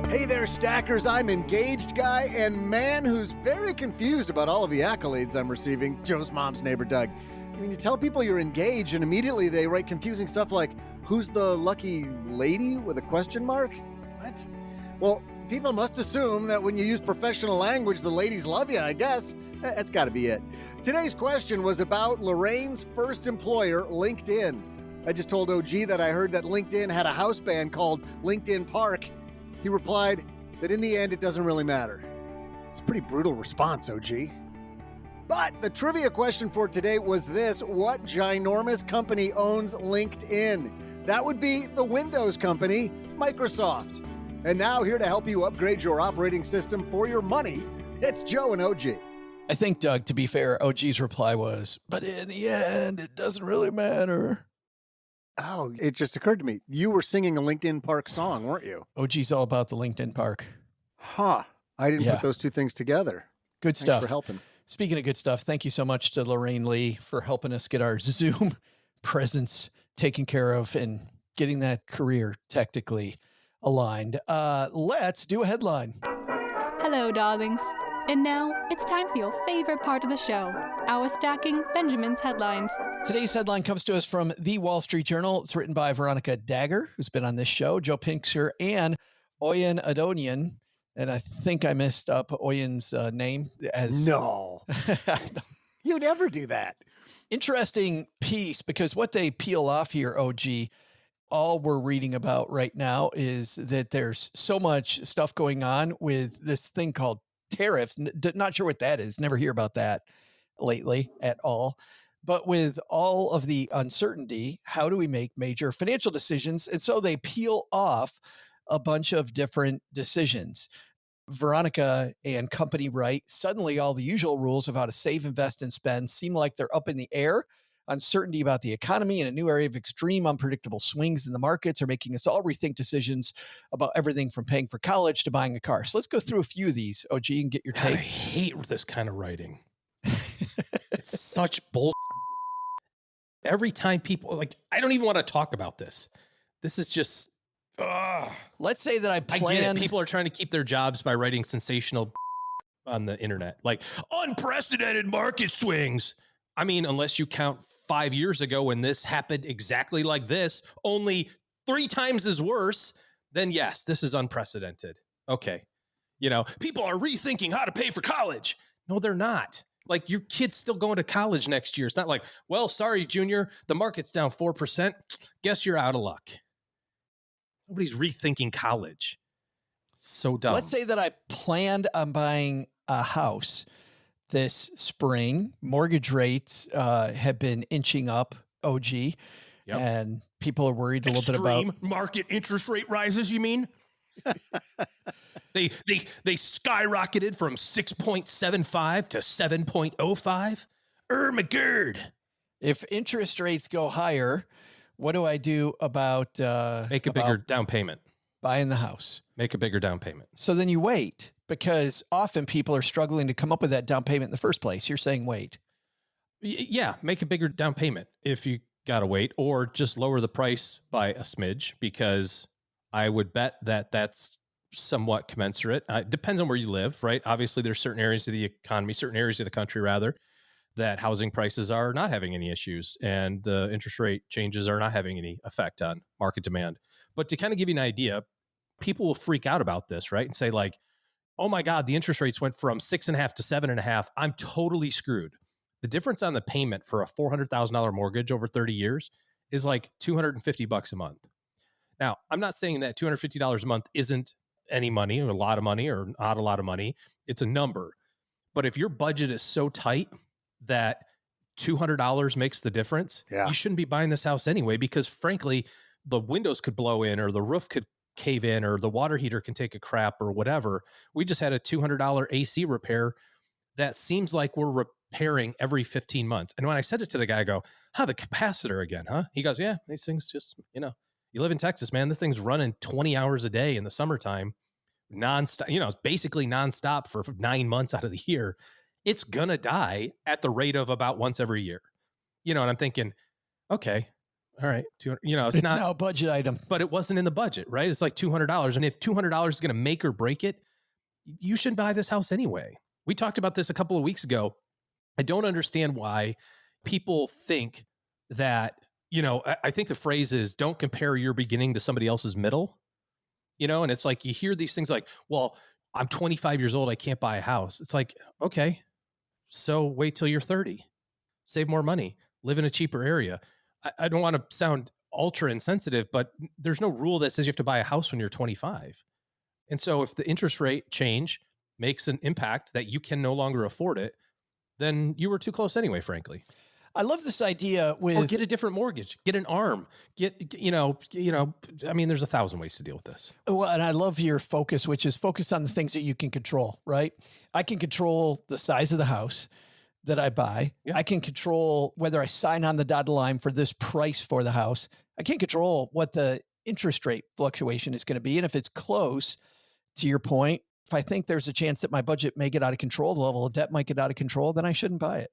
Hey there, stackers. I'm engaged guy and man who's very confused about all of the accolades I'm receiving. Joe's mom's neighbor, Doug. I mean, you tell people you're engaged and immediately they write confusing stuff like, who's the lucky lady with a question mark? What? Well, people must assume that when you use professional language, the ladies love you, I guess. That's got to be it. Today's question was about Lorraine's first employer, LinkedIn. I just told OG that I heard that LinkedIn had a house band called LinkedIn Park. He replied that in the end, it doesn't really matter. It's a pretty brutal response, OG. But the trivia question for today was this: what ginormous company owns LinkedIn? That would be the Windows company, Microsoft. And now here to help you upgrade your operating system for your money, it's Joe and OG. I think, Doug, to be fair, OG's reply was, but in the end, it doesn't really matter. Oh, it just occurred to me. You were singing a LinkedIn Park song, weren't you? OG's all about the LinkedIn Park. Huh. I didn't put those two things together. Good stuff. Thanks for helping. Speaking of good stuff, thank you so much to Lorraine Lee for helping us get our Zoom presence taken care of and getting that career technically aligned. Let's do a headline. Hello, darlings. And now it's time for your favorite part of the show, our Stacking Benjamin's headlines. Today's headline comes to us from the Wall Street Journal. It's written by Veronica Dagger, who's been on this show, Joe Pinkster, and Oyen Adonian. And I think I messed up Oyen's name. No. You never do that. Interesting piece, because what they peel off here, OG, all we're reading about right now is that there's so much stuff going on with this thing called tariffs. Not sure what that is. Never hear about that lately at all. But with all of the uncertainty, how do we make major financial decisions? And so they peel off a bunch of different decisions. Veronica and company write, suddenly all the usual rules of how to save, invest, and spend seem like they're up in the air. Uncertainty about the economy and a new area of extreme unpredictable swings in the markets are making us all rethink decisions about everything from paying for college to buying a car. So let's go through a few of these, OG, and get your God, I take. hate this kind of writing. It's such bull. Every time people, like, I don't even want to talk about this. This is just, let's say that I get it. People are trying to keep their jobs by writing sensational on the internet, like unprecedented market swings. I mean, unless you count 5 years ago when this happened exactly like this, only 3 times as worse, then yes, this is unprecedented. Okay. People are rethinking how to pay for college. No, they're not. Like, your kid's still going to college next year. It's not like, well, sorry, Junior, the market's down 4%. Guess you're out of luck. Nobody's rethinking college. So dumb. Let's say that I planned on buying a house this spring. Mortgage rates have been inching up, OG, and people are worried a little bit about market interest rate rises, you mean? They skyrocketed from 6.75 to 7.05. McGird. If interest rates go higher, what do I do about make a bigger down payment? Buying the house. Make a bigger down payment. So then you wait, because often people are struggling to come up with that down payment in the first place. You're saying wait. Yeah, make a bigger down payment if you got to wait, or just lower the price by a smidge, because I would bet that that's somewhat commensurate. Depends on where you live, right? Obviously, there's certain areas of the economy, certain areas of the country, rather, that housing prices are not having any issues, and the interest rate changes are not having any effect on market demand. But to kind of give you an idea, people will freak out about this, right? And say like, oh my God, the interest rates went from 6.5 to 7.5. I'm totally screwed. The difference on the payment for a $400,000 mortgage over 30 years is like $250 a month. Now, I'm not saying that $250 a month isn't any money or a lot of money or not a lot of money. It's a number. But if your budget is so tight that $200 makes the difference, you shouldn't be buying this house anyway, because frankly, the windows could blow in, or the roof could cave in, or the water heater can take a crap, or whatever. We just had a $200 AC repair that seems like we're repairing every 15 months. And when I said it to the guy, I go, the capacitor again, huh? He goes, yeah, these things just, you live in Texas, man, this thing's running 20 hours a day in the summertime, nonstop, it's basically nonstop for 9 months out of the year. It's gonna die at the rate of about once every year. And I'm thinking, okay, all right, it's not now a budget item, but it wasn't in the budget, right? It's like $200. And if $200 is going to make or break it, you shouldn't buy this house anyway. We talked about this a couple of weeks ago. I don't understand why people think that, I think the phrase is, don't compare your beginning to somebody else's middle, and it's like, you hear these things like, well, I'm 25 years old, I can't buy a house. It's like, okay, so wait till you're 30, save more money, live in a cheaper area. I don't want to sound ultra insensitive, but there's no rule that says you have to buy a house when you're 25. And so if the interest rate change makes an impact that you can no longer afford it, then you were too close anyway, frankly. I love this idea with, or get a different mortgage, get an ARM, I mean, there's 1,000 ways to deal with this. Well, and I love your focus, which is focus on the things that you can control, right? I can control the size of the house that I buy. Yeah. I can control whether I sign on the dotted line for this price for the house. I can't control what the interest rate fluctuation is going to be. And if it's close, to your point, if I think there's a chance that my budget may get out of control, the level of debt might get out of control, then I shouldn't buy it.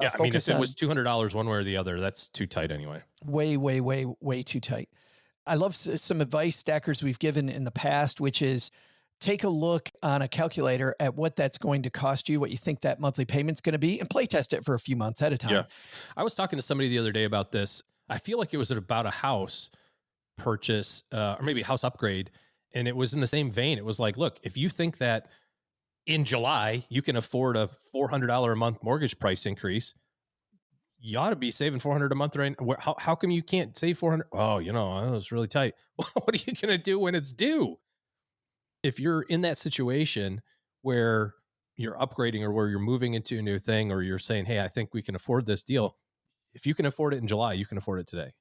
Yeah, I mean, if it was $200 one way or the other, that's too tight anyway. Way, way, way, way too tight. I love some advice stackers we've given in the past, which is take a look on a calculator at what that's going to cost you, what you think that monthly payment's going to be, and play test it for a few months at a time. Yeah. I was talking to somebody the other day about this. I feel like it was about a house purchase or maybe a house upgrade. And it was in the same vein. It was like, look, if you think that in July you can afford a $400 a month mortgage price increase, you ought to be saving $400 a month right now. How come you can't save $400? Oh, it's really tight. Well, what are you going to do when it's due? If you're in that situation where you're upgrading or where you're moving into a new thing, or you're saying, hey, I think we can afford this deal. If you can afford it in July, you can afford it today.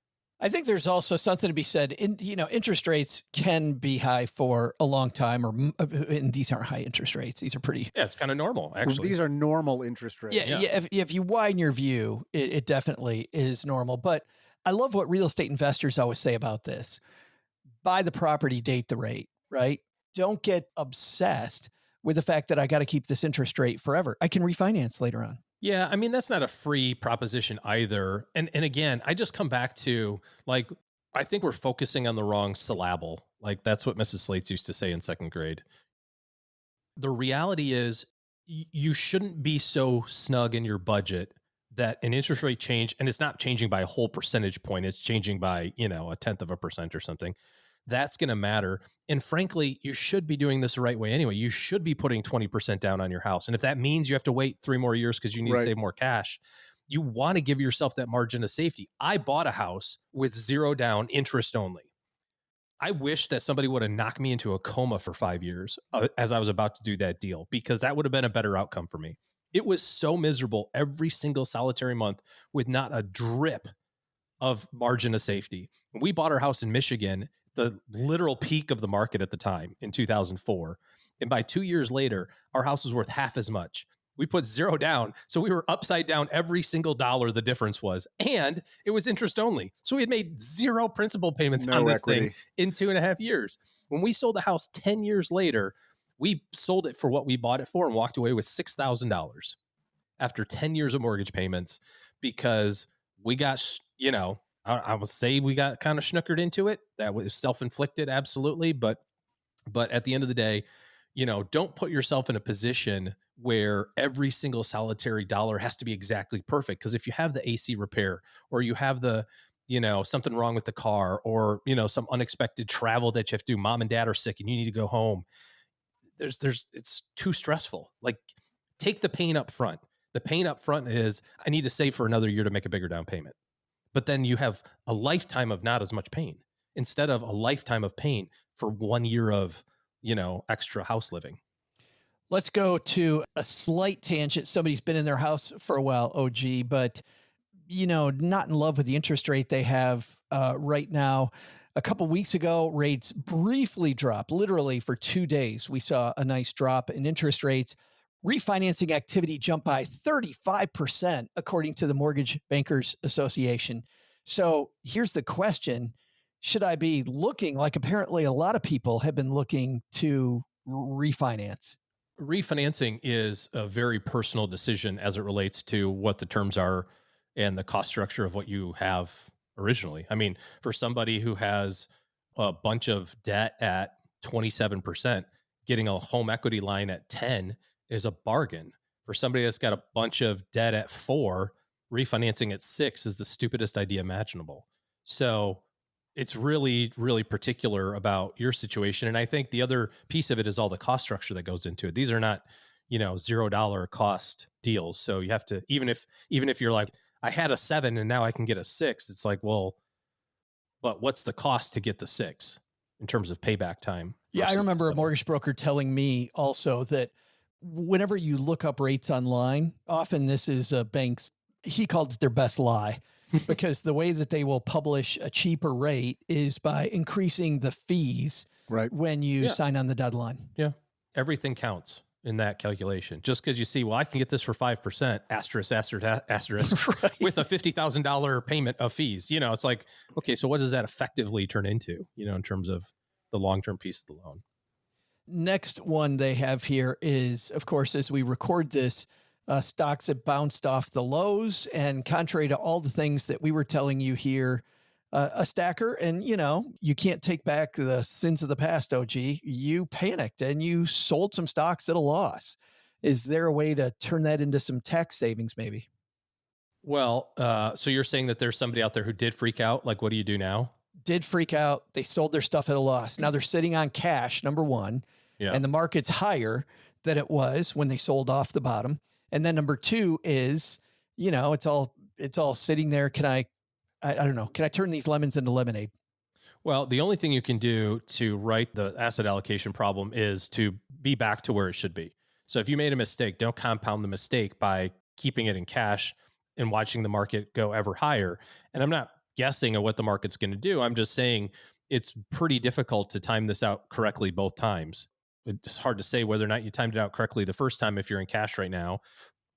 I think there's also something to be said. Interest rates can be high for a long time, and these aren't high interest rates. These are pretty. Yeah, it's kind of normal, actually. These are normal interest rates. Yeah. If you widen your view, it definitely is normal. But I love what real estate investors always say about this. Buy the property, date the rate, right? Don't get obsessed with the fact that I got to keep this interest rate forever. I can refinance later on. Yeah, I mean, that's not a free proposition either. And again, I just come back to, like, I think we're focusing on the wrong syllable. Like, that's what Mrs. Slates used to say in second grade. The reality is you shouldn't be so snug in your budget that an interest rate change, and it's not changing by a whole percentage point, it's changing by, 0.1% or something. That's going to matter. And frankly, you should be doing this the right way anyway. You should be putting 20% down on your house. And if that means you have to wait 3 more years because you need to save more cash, you want to give yourself that margin of safety. I bought a house with 0 down, interest only. I wish that somebody would have knocked me into a coma for 5 years as I was about to do that deal, because that would have been a better outcome for me. It was so miserable every single solitary month with not a drip of margin of safety. We bought our house in Michigan, the literal peak of the market at the time in 2004. And by 2 years later, our house was worth half as much. We put 0 down. So we were upside down every single dollar the difference was. And it was interest only. So we had made 0 principal payments on this thing in 2.5 years. When we sold the house 10 years later, we sold it for what we bought it for and walked away with $6,000 after 10 years of mortgage payments, because we got, I would say we got kind of schnookered into it. That was self-inflicted, absolutely. But at the end of the day, don't put yourself in a position where every single solitary dollar has to be exactly perfect. Because if you have the AC repair, or you have the, something wrong with the car, or, some unexpected travel that you have to do, mom and dad are sick and you need to go home, it's too stressful. Like, take the pain up front. The pain up front is, I need to save for another year to make a bigger down payment. But then you have a lifetime of not as much pain, instead of a lifetime of pain for 1 year of, extra house living. Let's go to a slight tangent. Somebody's been in their house for a while, OG, but, not in love with the interest rate they have right now. A couple of weeks ago, rates briefly dropped. Literally for 2 days, we saw a nice drop in interest rates. Refinancing activity jumped by 35%, according to the Mortgage Bankers Association. So here's the question. Should I be looking, like apparently a lot of people have been looking, to refinance? Refinancing is a very personal decision as it relates to what the terms are and the cost structure of what you have originally. I mean, for somebody who has a bunch of debt at 27%, getting a home equity line at 10 is a bargain. For somebody that's got a bunch of debt at 4, refinancing at 6 is the stupidest idea imaginable. So it's really, really particular about your situation. And I think the other piece of it is all the cost structure that goes into it. These are not, $0 cost deals. So you have to, even if you're like, I had a 7 and now I can get a 6, it's like, well, but what's the cost to get the 6 in terms of payback time? Yeah, I remember a mortgage broker telling me also that whenever you look up rates online, often this is banks, he called it their best lie, because the way that they will publish a cheaper rate is by increasing the fees when you sign on the deadline. Yeah. Everything counts in that calculation. Just because you see, well, I can get this for 5%, asterisk, with a $50,000 payment of fees. It's like, okay, so what does that effectively turn into, in terms of the long-term piece of the loan? Next one they have here is, of course, as we record this, stocks have bounced off the lows. And contrary to all the things that we were telling you here a stacker, and you can't take back the sins of the past. OG, you panicked and you sold some stocks at a loss. Is there a way to turn that into some tax savings, maybe? Well, so you're saying that there's somebody out there who did freak out? Like, what do you do now? Did freak out. They sold their stuff at a loss. Now they're sitting on cash, number one, Yeah. and the market's higher than it was when they sold off the bottom. And then number two is, it's all sitting there. I don't know. Can I turn these lemons into lemonade? Well, the only thing you can do to right the asset allocation problem is to be back to where it should be. So if you made a mistake, don't compound the mistake by keeping it in cash and watching the market go ever higher. And I'm not guessing at what the market's going to do. I'm just saying it's pretty difficult to time this out correctly both times. It's hard to say whether or not you timed it out correctly the first time if you're in cash right now,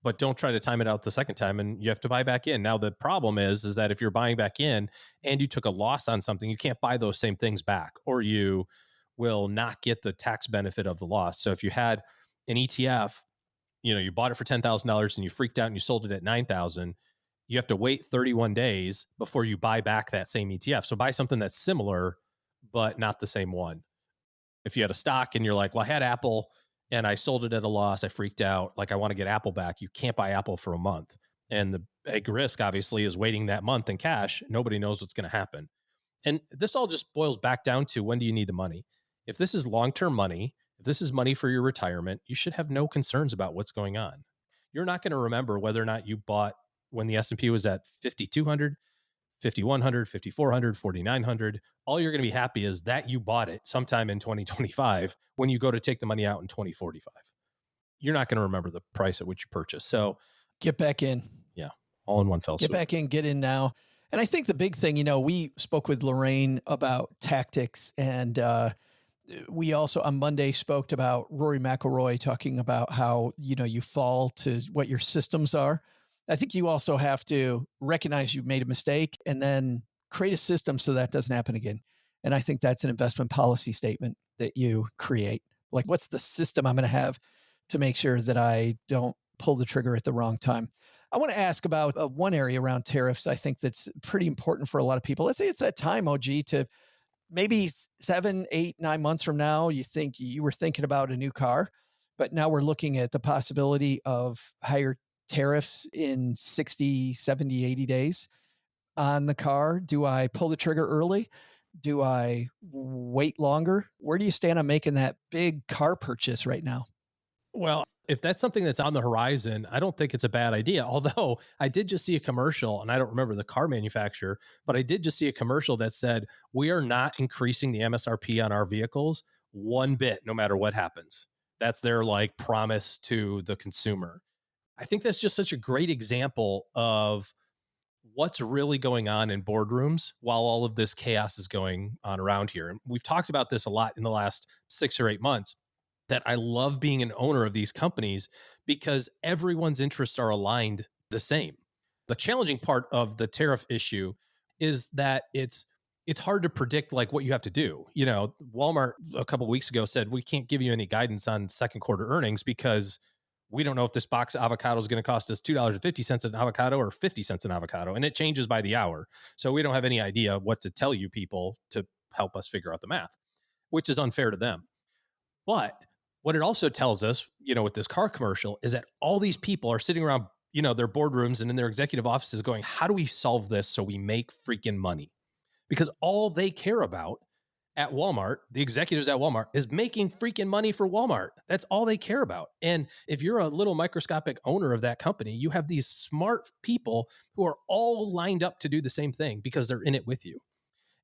but don't try to time it out the second time and you have to buy back in. Now, the problem is that if you're buying back in and you took a loss on something, you can't buy those same things back, or you will not get the tax benefit of the loss. So if you had an ETF, you bought it for $10,000 and you freaked out and you sold it at $9,000, you have to wait 31 days before you buy back that same ETF. So buy something that's similar, but not the same one. If you had a stock and you're like, well, I had Apple and I sold it at a loss, I freaked out, like I want to get Apple back. You can't buy Apple for a month. And the big risk, obviously, is waiting that month in cash. Nobody knows what's going to happen. And this all just boils back down to, when do you need the money? If this is long-term money, if this is money for your retirement, you should have no concerns about what's going on. You're not going to remember whether or not you bought when the S&P was at 5,200, 5,100, 5,400, 4,900. All you're going to be happy is that you bought it sometime in 2025 when you go to take the money out in 2045. You're not going to remember the price at which you purchased. So get back in. Yeah. All in one fell swoop. Get back in, get in now. And I think the big thing, we spoke with Lorraine about tactics, and we also on Monday spoke about Rory McIlroy talking about how, you fall to what your systems are. I think you also have to recognize you've made a mistake and then create a system so that doesn't happen again. And I think that's an investment policy statement that you create. Like, what's the system I'm going to have to make sure that I don't pull the trigger at the wrong time? I want to ask about one area around tariffs. I think that's pretty important for a lot of people. Let's say it's that time, OG, to maybe 7, 8, 9 months from now, you were thinking about a new car, but now we're looking at the possibility of higher tariffs in 60, 70, 80 days on the car. Do I pull the trigger early? Do I wait longer? Where do you stand on making that big car purchase right now? Well, if that's something that's on the horizon, I don't think it's a bad idea. Although I did just see a commercial, and I don't remember the car manufacturer, but I did just see a commercial that said, we are not increasing the MSRP on our vehicles one bit, no matter what happens. That's their promise to the consumer. I think that's just such a great example of what's really going on in boardrooms while all of this chaos is going on around here. And we've talked about this a lot in the last 6 or 8 months, that I love being an owner of these companies because everyone's interests are aligned the same. The challenging part of the tariff issue is that it's hard to predict what you have to do. Walmart a couple of weeks ago said, we can't give you any guidance on second quarter earnings because we don't know if this box of avocado is going to cost us $2.50 an avocado or 50 cents an avocado. And it changes by the hour. So we don't have any idea what to tell you people to help us figure out the math, which is unfair to them. But what it also tells us, with this car commercial, is that all these people are sitting around, their boardrooms and in their executive offices going, how do we solve this so we make freaking money? Because all they care about at Walmart, the executives at Walmart, is making freaking money for Walmart. That's all they care about. And if you're a little microscopic owner of that company, you have these smart people who are all lined up to do the same thing because they're in it with you.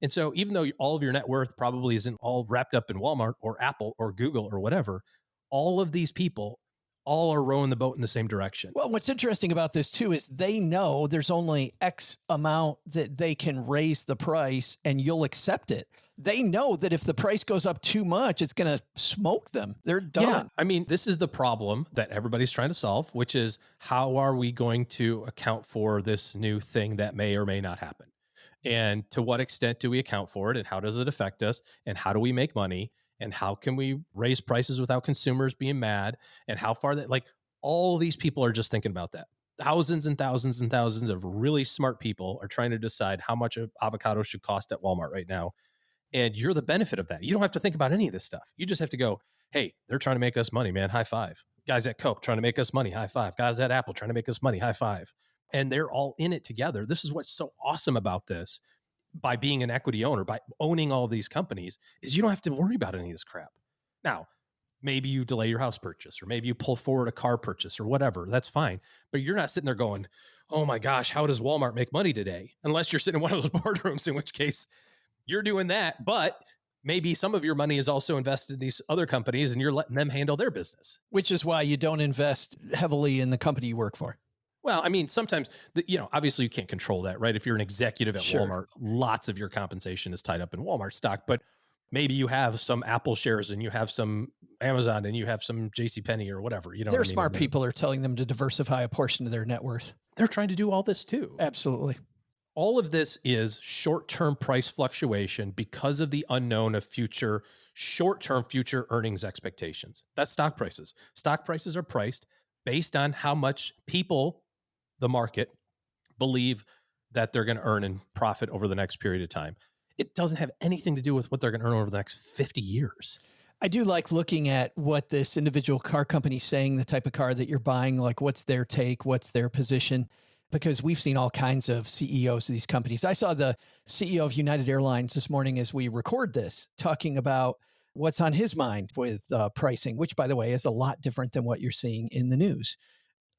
And so even though all of your net worth probably isn't all wrapped up in Walmart or Apple or Google or whatever, all of these people all are rowing the boat in the same direction. Well, what's interesting about this too is they know there's only X amount that they can raise the price and you'll accept it. They know that if the price goes up too much, it's going to smoke them. They're done. Yeah. I mean, this is the problem that everybody's trying to solve, which is how are we going to account for this new thing that may or may not happen? And to what extent do we account for it? And how does it affect us? And how do we make money? And how can we raise prices without consumers being mad? And how far that, all these people are just thinking about that. thousands and thousands and thousands of really smart people are trying to decide how much an avocado should cost at Walmart right now. And you're the benefit of that. You don't have to think about any of this stuff. You just have to go, hey, they're trying to make us money, man. High five. Guys at Coke trying to make us money. High five. Guys at Apple trying to make us money. High five. And they're all in it together. This is what's so awesome about this. By being an equity owner, by owning all these companies, is you don't have to worry about any of this crap. Now, maybe you delay your house purchase, or maybe you pull forward a car purchase or whatever. That's fine. But you're not sitting there going, oh my gosh, how does Walmart make money today? Unless you're sitting in one of those boardrooms, in which case you're doing that. But maybe some of your money is also invested in these other companies and you're letting them handle their business. Which is why you don't invest heavily in the company you work for. Well, I mean, sometimes, obviously you can't control that, right? If you're an executive at Walmart, lots of your compensation is tied up in Walmart stock, but maybe you have some Apple shares and you have some Amazon and you have some JCPenney or whatever. They're smart people are telling them to diversify a portion of their net worth. They're trying to do all this too. Absolutely. All of this is short-term price fluctuation because of the unknown of short-term future earnings expectations. That's stock prices. Stock prices are priced based on how much people, the market, believe that they're going to earn in profit over the next period of time. It doesn't have anything to do with what they're going to earn over the next 50 years. I do like looking at what this individual car company is saying, the type of car that you're buying, like what's their take, what's their position, because we've seen all kinds of CEOs of these companies. I saw the CEO of United Airlines this morning as we record this, talking about what's on his mind with pricing, which, by the way, is a lot different than what you're seeing in the news.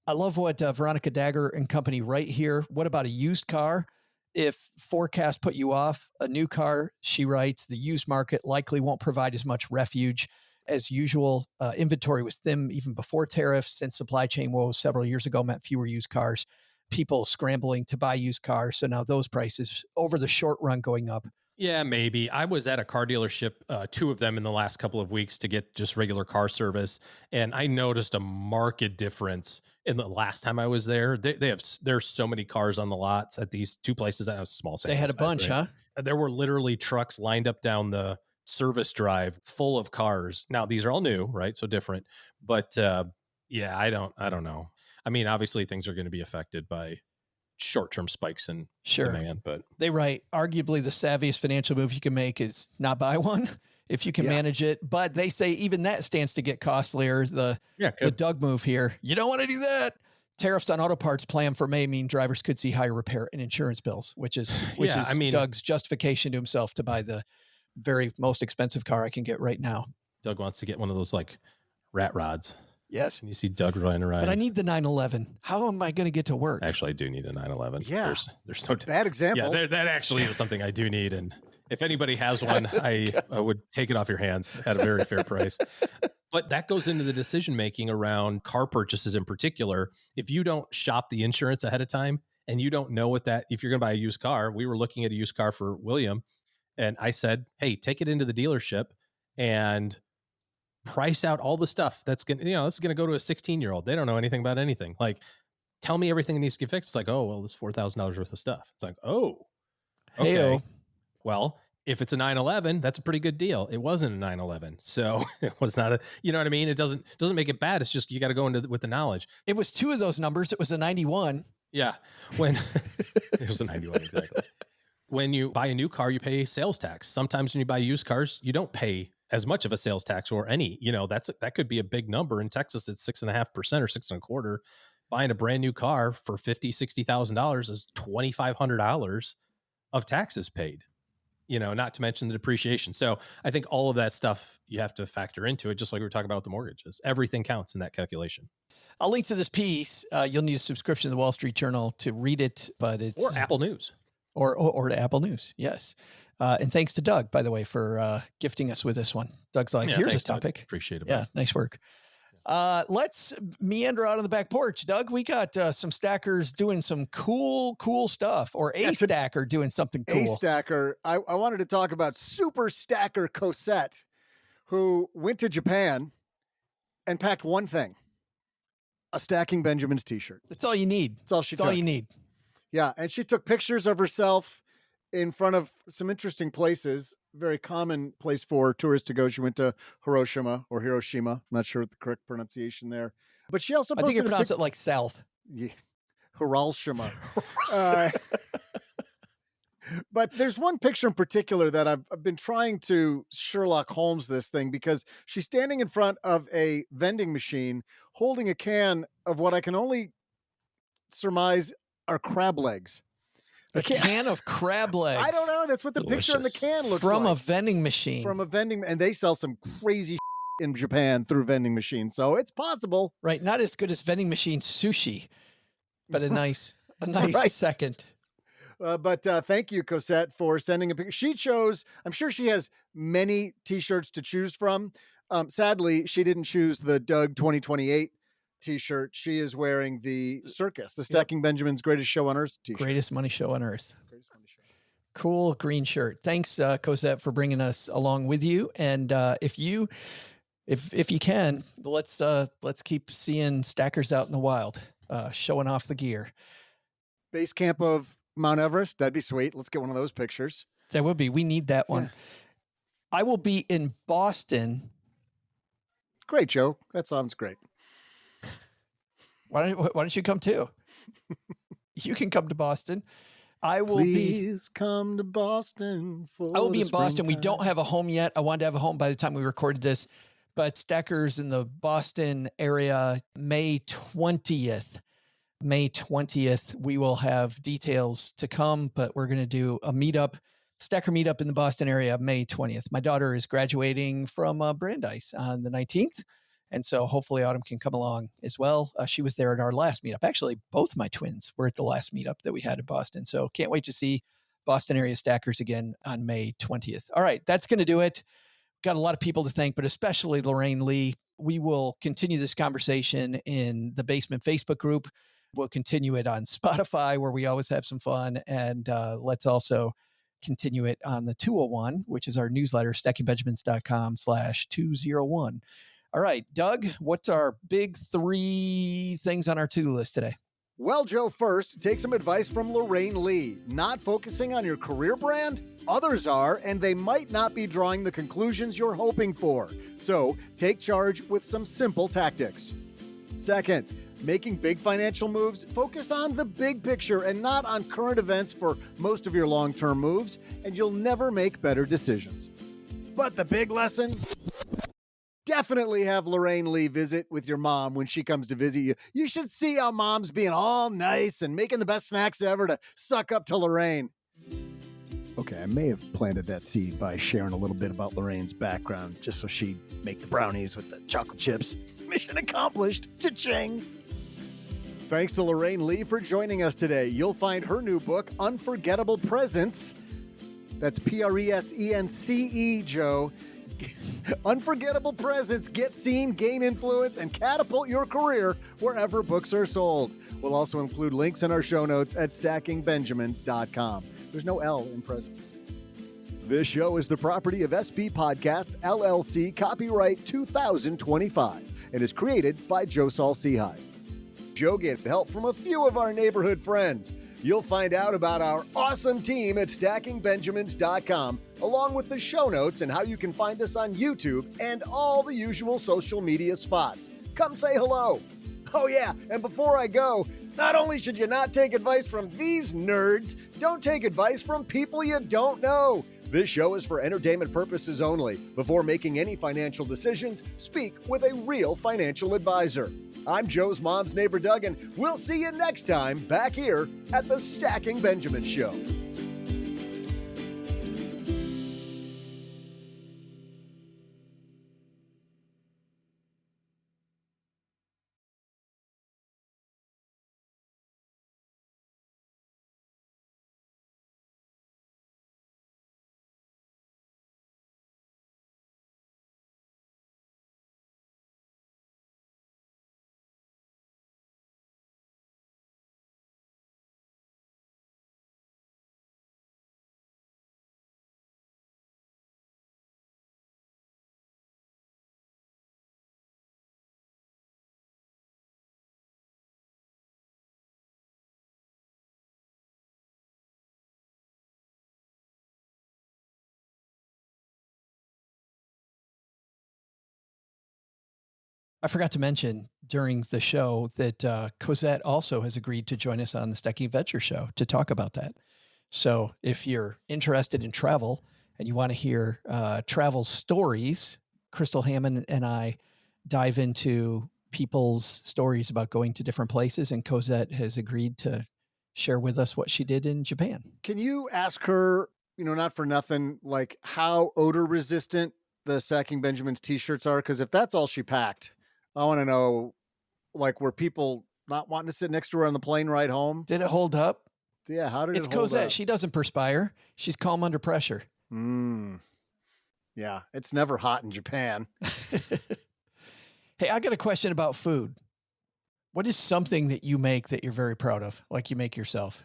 I love what Veronica Dagger and company write here. What about a used car? If forecasts put you off a new car, she writes, the used market likely won't provide as much refuge as usual. Inventory was thin even before tariffs, since supply chain woes several years ago meant fewer used cars, people scrambling to buy used cars. So now those prices over the short run going up. Yeah, maybe. I was at a car dealership, two of them in the last couple of weeks to get just regular car service. And I noticed a marked difference in the last time I was there. There's so many cars on the lots at these two places that have small sample They had a size, bunch, right? huh? There were literally trucks lined up down the service drive full of cars. Now, these are all new, right? So different. But yeah, I don't know. I mean, obviously things are going to be affected by short-term spikes in demand, but they write, arguably the savviest financial move you can make is not buy one if you can manage it. But they say even that stands to get costlier. The Doug move here, you don't want to do that. Tariffs on auto parts planned for May mean drivers could see higher repair and insurance bills, which is Doug's justification to himself to buy the very most expensive car I can get right now. Doug wants to get one of those like rat rods. Yes. And you see Doug running around. But I need the 911. How am I going to get to work? Actually, I do need a 911. Yeah. There's no bad example. Yeah, that actually is something I do need. And if anybody has one, I would take it off your hands at a very fair price. But that goes into the decision-making around car purchases in particular. If you don't shop the insurance ahead of time and you don't know if you're going to buy a used car, we were looking at a used car for William. And I said, hey, take it into the dealership and price out all the stuff that's going to, this is going to go to a 16-year-old. They don't know anything about anything. Like, tell me everything that needs to get fixed. It's like, oh, well, this $4,000 worth of stuff. It's like, oh, okay. Hey-o. Well, if it's a 911, that's a pretty good deal. It wasn't a 911. So it was not a, you know what I mean? It doesn't make it bad. It's just, you got to go into with the knowledge. It was two of those numbers. It was a 91. Yeah. When it was a 91, exactly. When you buy a new car, you pay sales tax. Sometimes when you buy used cars, you don't pay as much of a sales tax or any, that could be a big number. In Texas, it's 6.5% or 6.25%. Buying a brand new car for $50,000-$60,000 is $2,500 of taxes paid, not to mention the depreciation. So I think all of that stuff you have to factor into it, just like we were talking about with the mortgages. Everything counts in that calculation. I'll link to this piece. You'll need a subscription to the Wall Street Journal to read it, but it's or Apple News. Or to Apple News. Yes. And thanks to Doug, by the way, for gifting us with this one. Doug's like, here's a topic. Doug. Appreciate it. Yeah. Nice work. Let's meander out on the back porch. Doug, we got some stackers doing some cool stuff, or a stacker doing something cool. A stacker. I wanted to talk about Super Stacker Cosette, who went to Japan and packed one thing, a Stacking Benjamins t-shirt. That's all you need. That's all she took. All you need. Yeah. And she took pictures of herself in front of some interesting places. Very common place for tourists to go. She went to Hiroshima. I'm not sure what the correct pronunciation there, but she also, I think you pronounce it like South. Yeah. Hiroshima. But there's one picture in particular that I've been trying to Sherlock Holmes this thing, because she's standing in front of a vending machine holding a can of what I can only surmise are crab legs. A can of crab legs. I don't know. That's what the picture in the can looks from like. a vending machine. From a vending, and they sell some crazy in Japan through vending machines, so it's possible. Right, not as good as vending machine sushi, but a nice Right. second. But thank you, Cosette, for sending a picture. She chose, I'm sure she has many t-shirts to choose from. Sadly, she didn't choose the Doug 2028 t-shirt. She is wearing the Circus, the Stacking Benjamin's Greatest Show on Earth t-shirt. Greatest money show on earth. Cool green shirt. Thanks, Cosette, for bringing us along with you. And if you can, let's keep seeing stackers out in the wild, showing off the gear. Base camp of Mount Everest. That'd be sweet. Let's get one of those pictures. That would be. We need that one. Yeah. I will be in Boston. Great, Joe. That sounds great. Why don't you come too? You can come to Boston. Please come to Boston. I will be in Boston. We springtime. don't have a home yet. I wanted to have a home by the time we recorded this, but stackers in the Boston area, May 20th. May 20th, we will have details to come, but we're going to do a stacker meetup in the Boston area, May 20th. My daughter is graduating from Brandeis on the 19th. And so hopefully Autumn can come along as well. She was there at our last meetup. Actually, both my twins were at the last meetup that we had in Boston. So can't wait to see Boston area stackers again on May 20th. All right, that's going to do it. Got a lot of people to thank, but especially Lorraine Lee. We will continue this conversation in the Basement Facebook group. We'll continue it on Spotify, where we always have some fun. And let's also continue it on the 201, which is our newsletter, stackingbenjamins.com/201. All right, Doug, what's our big 3 things on our to-do list today? Well, Joe, first, take some advice from Lorraine Lee. Not focusing on your career brand? Others are, and they might not be drawing the conclusions you're hoping for. So take charge with some simple tactics. Second, making big financial moves, focus on the big picture and not on current events for most of your long-term moves, and you'll never make better decisions. But the big lesson? Definitely have Lorraine Lee visit with your mom when she comes to visit you. You should see how mom's being all nice and making the best snacks ever to suck up to Lorraine. Okay, I may have planted that seed by sharing a little bit about Lorraine's background, just so she'd make the brownies with the chocolate chips. Mission accomplished. Cha-ching! Thanks to Lorraine Lee for joining us today. You'll find her new book, Unforgettable Presence. That's Presence, Joe. Unforgettable Presence. Get seen, gain influence, and catapult your career wherever books are sold. We'll also include links in our show notes at stackingbenjamins.com. There's no L in presence. This show is the property of SB Podcasts, LLC, copyright 2025, and is created by Joe Saul-Sehy. Joe gets help from a few of our neighborhood friends. You'll find out about our awesome team at stackingbenjamins.com, along with the show notes and how you can find us on YouTube and all the usual social media spots. Come say hello. Oh yeah, and before I go, not only should you not take advice from these nerds, don't take advice from people you don't know. This show is for entertainment purposes only. Before making any financial decisions, speak with a real financial advisor. I'm Joe's mom's neighbor, Doug, and we'll see you next time back here at the Stacking Benjamin Show. I forgot to mention, during the show that Cosette also has agreed to join us on the Stacking Adventure Show to talk about that. So if you're interested in travel and you want to hear travel stories, Crystal Hammond and I dive into people's stories about going to different places, and Cosette has agreed to share with us what she did in Japan. Can you ask her, not for nothing, like how odor resistant the Stacking Benjamins t-shirts are? Because if that's all she packed, I want to know, like, were people not wanting to sit next to her on the plane ride home? Did it hold up? Yeah, how did it's it hold Cosette. up? She doesn't perspire. She's calm under pressure. Yeah, it's never hot in Japan. Hey, I got a question about food. What is something that you make that you're very proud of, like you make yourself?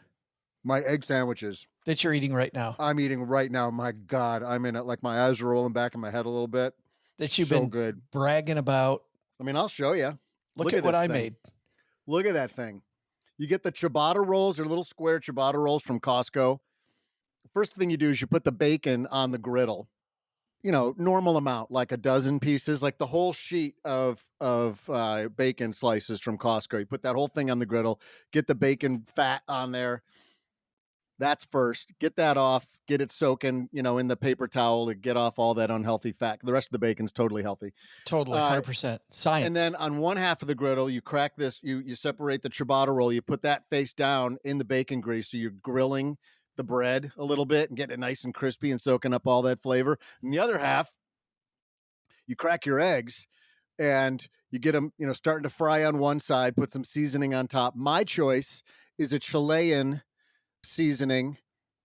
My egg sandwiches. That you're eating right now? I'm eating right now. My God, I'm in it. Like my eyes are rolling back in my head a little bit. That you've so been good. bragging about. I mean, I'll show you. Look at what I made. Look at that thing. You get the ciabatta rolls, or little square ciabatta rolls from Costco. First thing you do is you put the bacon on the griddle. Normal amount, like a dozen pieces, like the whole sheet of bacon slices from Costco. You put that whole thing on the griddle, get the bacon fat on there. That's first. Get that off, get it soaking, in the paper towel to get off all that unhealthy fat. The rest of the bacon's totally healthy. Totally, 100%. Science. And then on one half of the griddle, you crack this, you separate the ciabatta roll, you put that face down in the bacon grease, so you're grilling the bread a little bit and getting it nice and crispy and soaking up all that flavor. And the other half, you crack your eggs and you get them, starting to fry on one side, put some seasoning on top. My choice is a Chilean seasoning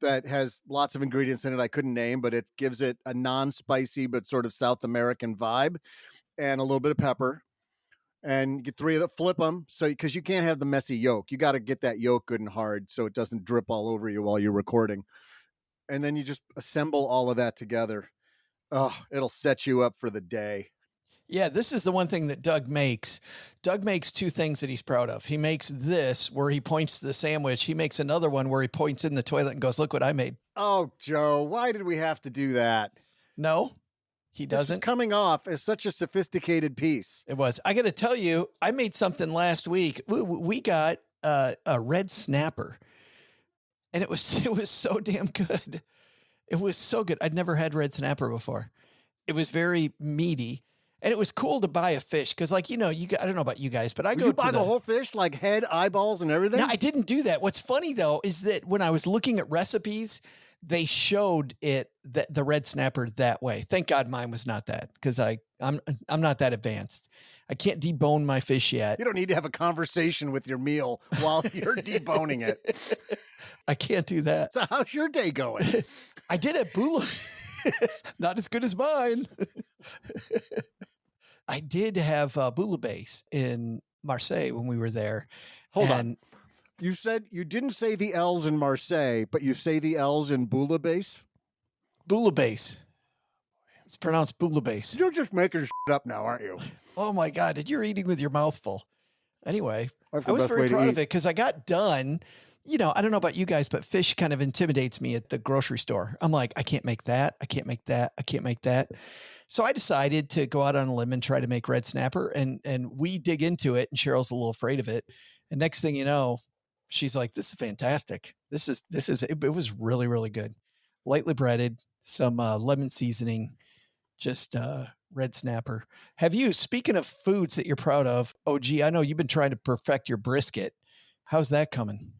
that has lots of ingredients in it I couldn't name, but it gives it a non-spicy but sort of South American vibe, and a little bit of pepper. And you get three of them, flip them. So, because you can't have the messy yolk, you got to get that yolk good and hard so it doesn't drip all over you while you're recording. And then you just assemble all of that together. Oh, it'll set you up for the day. Yeah, this is the one thing that Doug makes. Doug makes two things that he's proud of. He makes this where he points to the sandwich. He makes another one where he points in the toilet and goes, "Look what I made." Oh, Joe, why did we have to do that? No, he doesn't. This is coming off as such a sophisticated piece. It was. I got to tell you, I made something last week. We got a red snapper, and it was so damn good. It was so good. I'd never had red snapper before. It was very meaty. And it was cool to buy a fish because, like, I don't know about you guys, but I go to buy the whole fish, like head, eyeballs, and everything? No, I didn't do that. What's funny, though, is that when I was looking at recipes, they showed it the red snapper that way. Thank God mine was not that, because I'm not that advanced. I can't debone my fish yet. You don't need to have a conversation with your meal while you're deboning it. I can't do that. So how's your day going? I did it, Bula. Not as good as mine. I did have bouillabaisse in Marseille when we were there. Hold on. You said you didn't say the L's in Marseille, but you say the L's in bouillabaisse? Bouillabaisse. It's pronounced bouillabaisse. You're just making shit up now, aren't you? Oh my God. You're eating with your mouth full. Anyway, I was very proud of it because I got done. I don't know about you guys, but fish kind of intimidates me at the grocery store. I'm like, I can't make that. I can't make that. I can't make that. So I decided to go out on a limb and try to make red snapper, and we dig into it, and Cheryl's a little afraid of it. And next thing you know, she's like, "This is fantastic. It was really, really good. Lightly breaded, some lemon seasoning, just red snapper." Have you, speaking of foods that you're proud of, OG, I know you've been trying to perfect your brisket. How's that coming?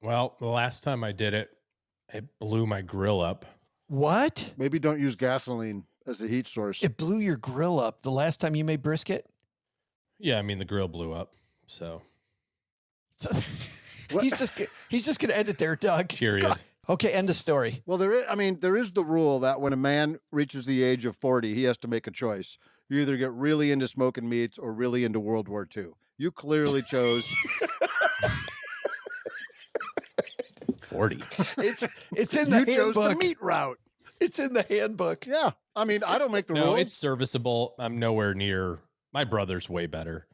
Well, the last time I did it, it blew my grill up. What? Maybe don't use gasoline as a heat source. It blew your grill up the last time you made brisket? Yeah, I mean, the grill blew up, so he's just going to end it there, Doug. Period. God. Okay, end of story. Well, there is the rule that when a man reaches the age of 40, he has to make a choice. You either get really into smoking meats or really into World War II. You clearly chose 40. It's in the handbook. You chose the meat route. It's in the handbook. Yeah. I mean, I don't make the rules. No, it's serviceable. I'm nowhere near. My brother's way better.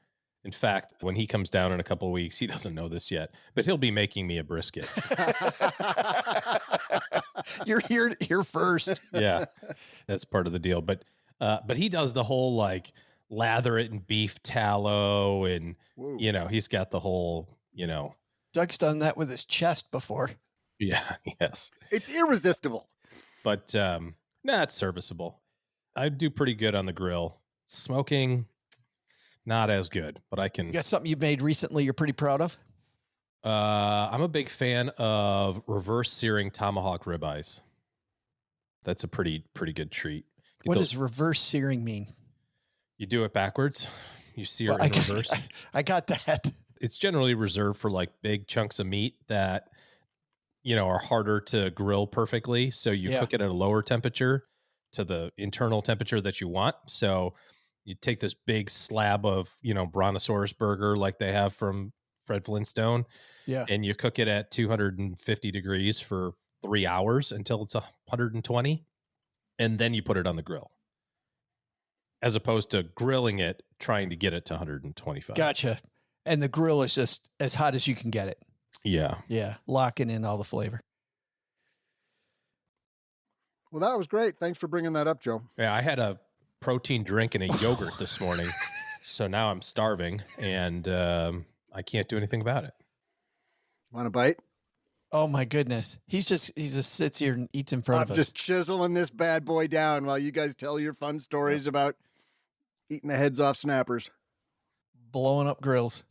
In fact, when he comes down in a couple of weeks, he doesn't know this yet, but he'll be making me a brisket. You're here first. Yeah, that's part of the deal. But he does the whole like lather it in beef tallow, and Whoa. he's got the whole, Doug's done that with his chest before. yeah, yes. It's irresistible. But it's serviceable. I do pretty good on the grill. Smoking, not as good, but I can. You got something you've made recently you're pretty proud of? I'm a big fan of reverse searing tomahawk ribeyes. That's a pretty good treat. What does reverse searing mean? You do it backwards. You sear in reverse. I got that. It's generally reserved for like big chunks of meat that, are harder to grill perfectly. So you cook it at a lower temperature to the internal temperature that you want. So you take this big slab of, brontosaurus burger like they have from Fred Flintstone. Yeah. And you cook it at 250 degrees for 3 hours until it's 120. And then you put it on the grill, as opposed to grilling it, trying to get it to 125. Gotcha. And the grill is just as hot as you can get it. Yeah. Yeah. Locking in all the flavor. Well, that was great. Thanks for bringing that up, Joe. Yeah. I had a protein drink and a yogurt this morning. So now I'm starving and I can't do anything about it. Want a bite? Oh my goodness. He just sits here and eats in front of us. I'm just chiseling this bad boy down while you guys tell your fun stories about eating the heads off snappers. Blowing up grills.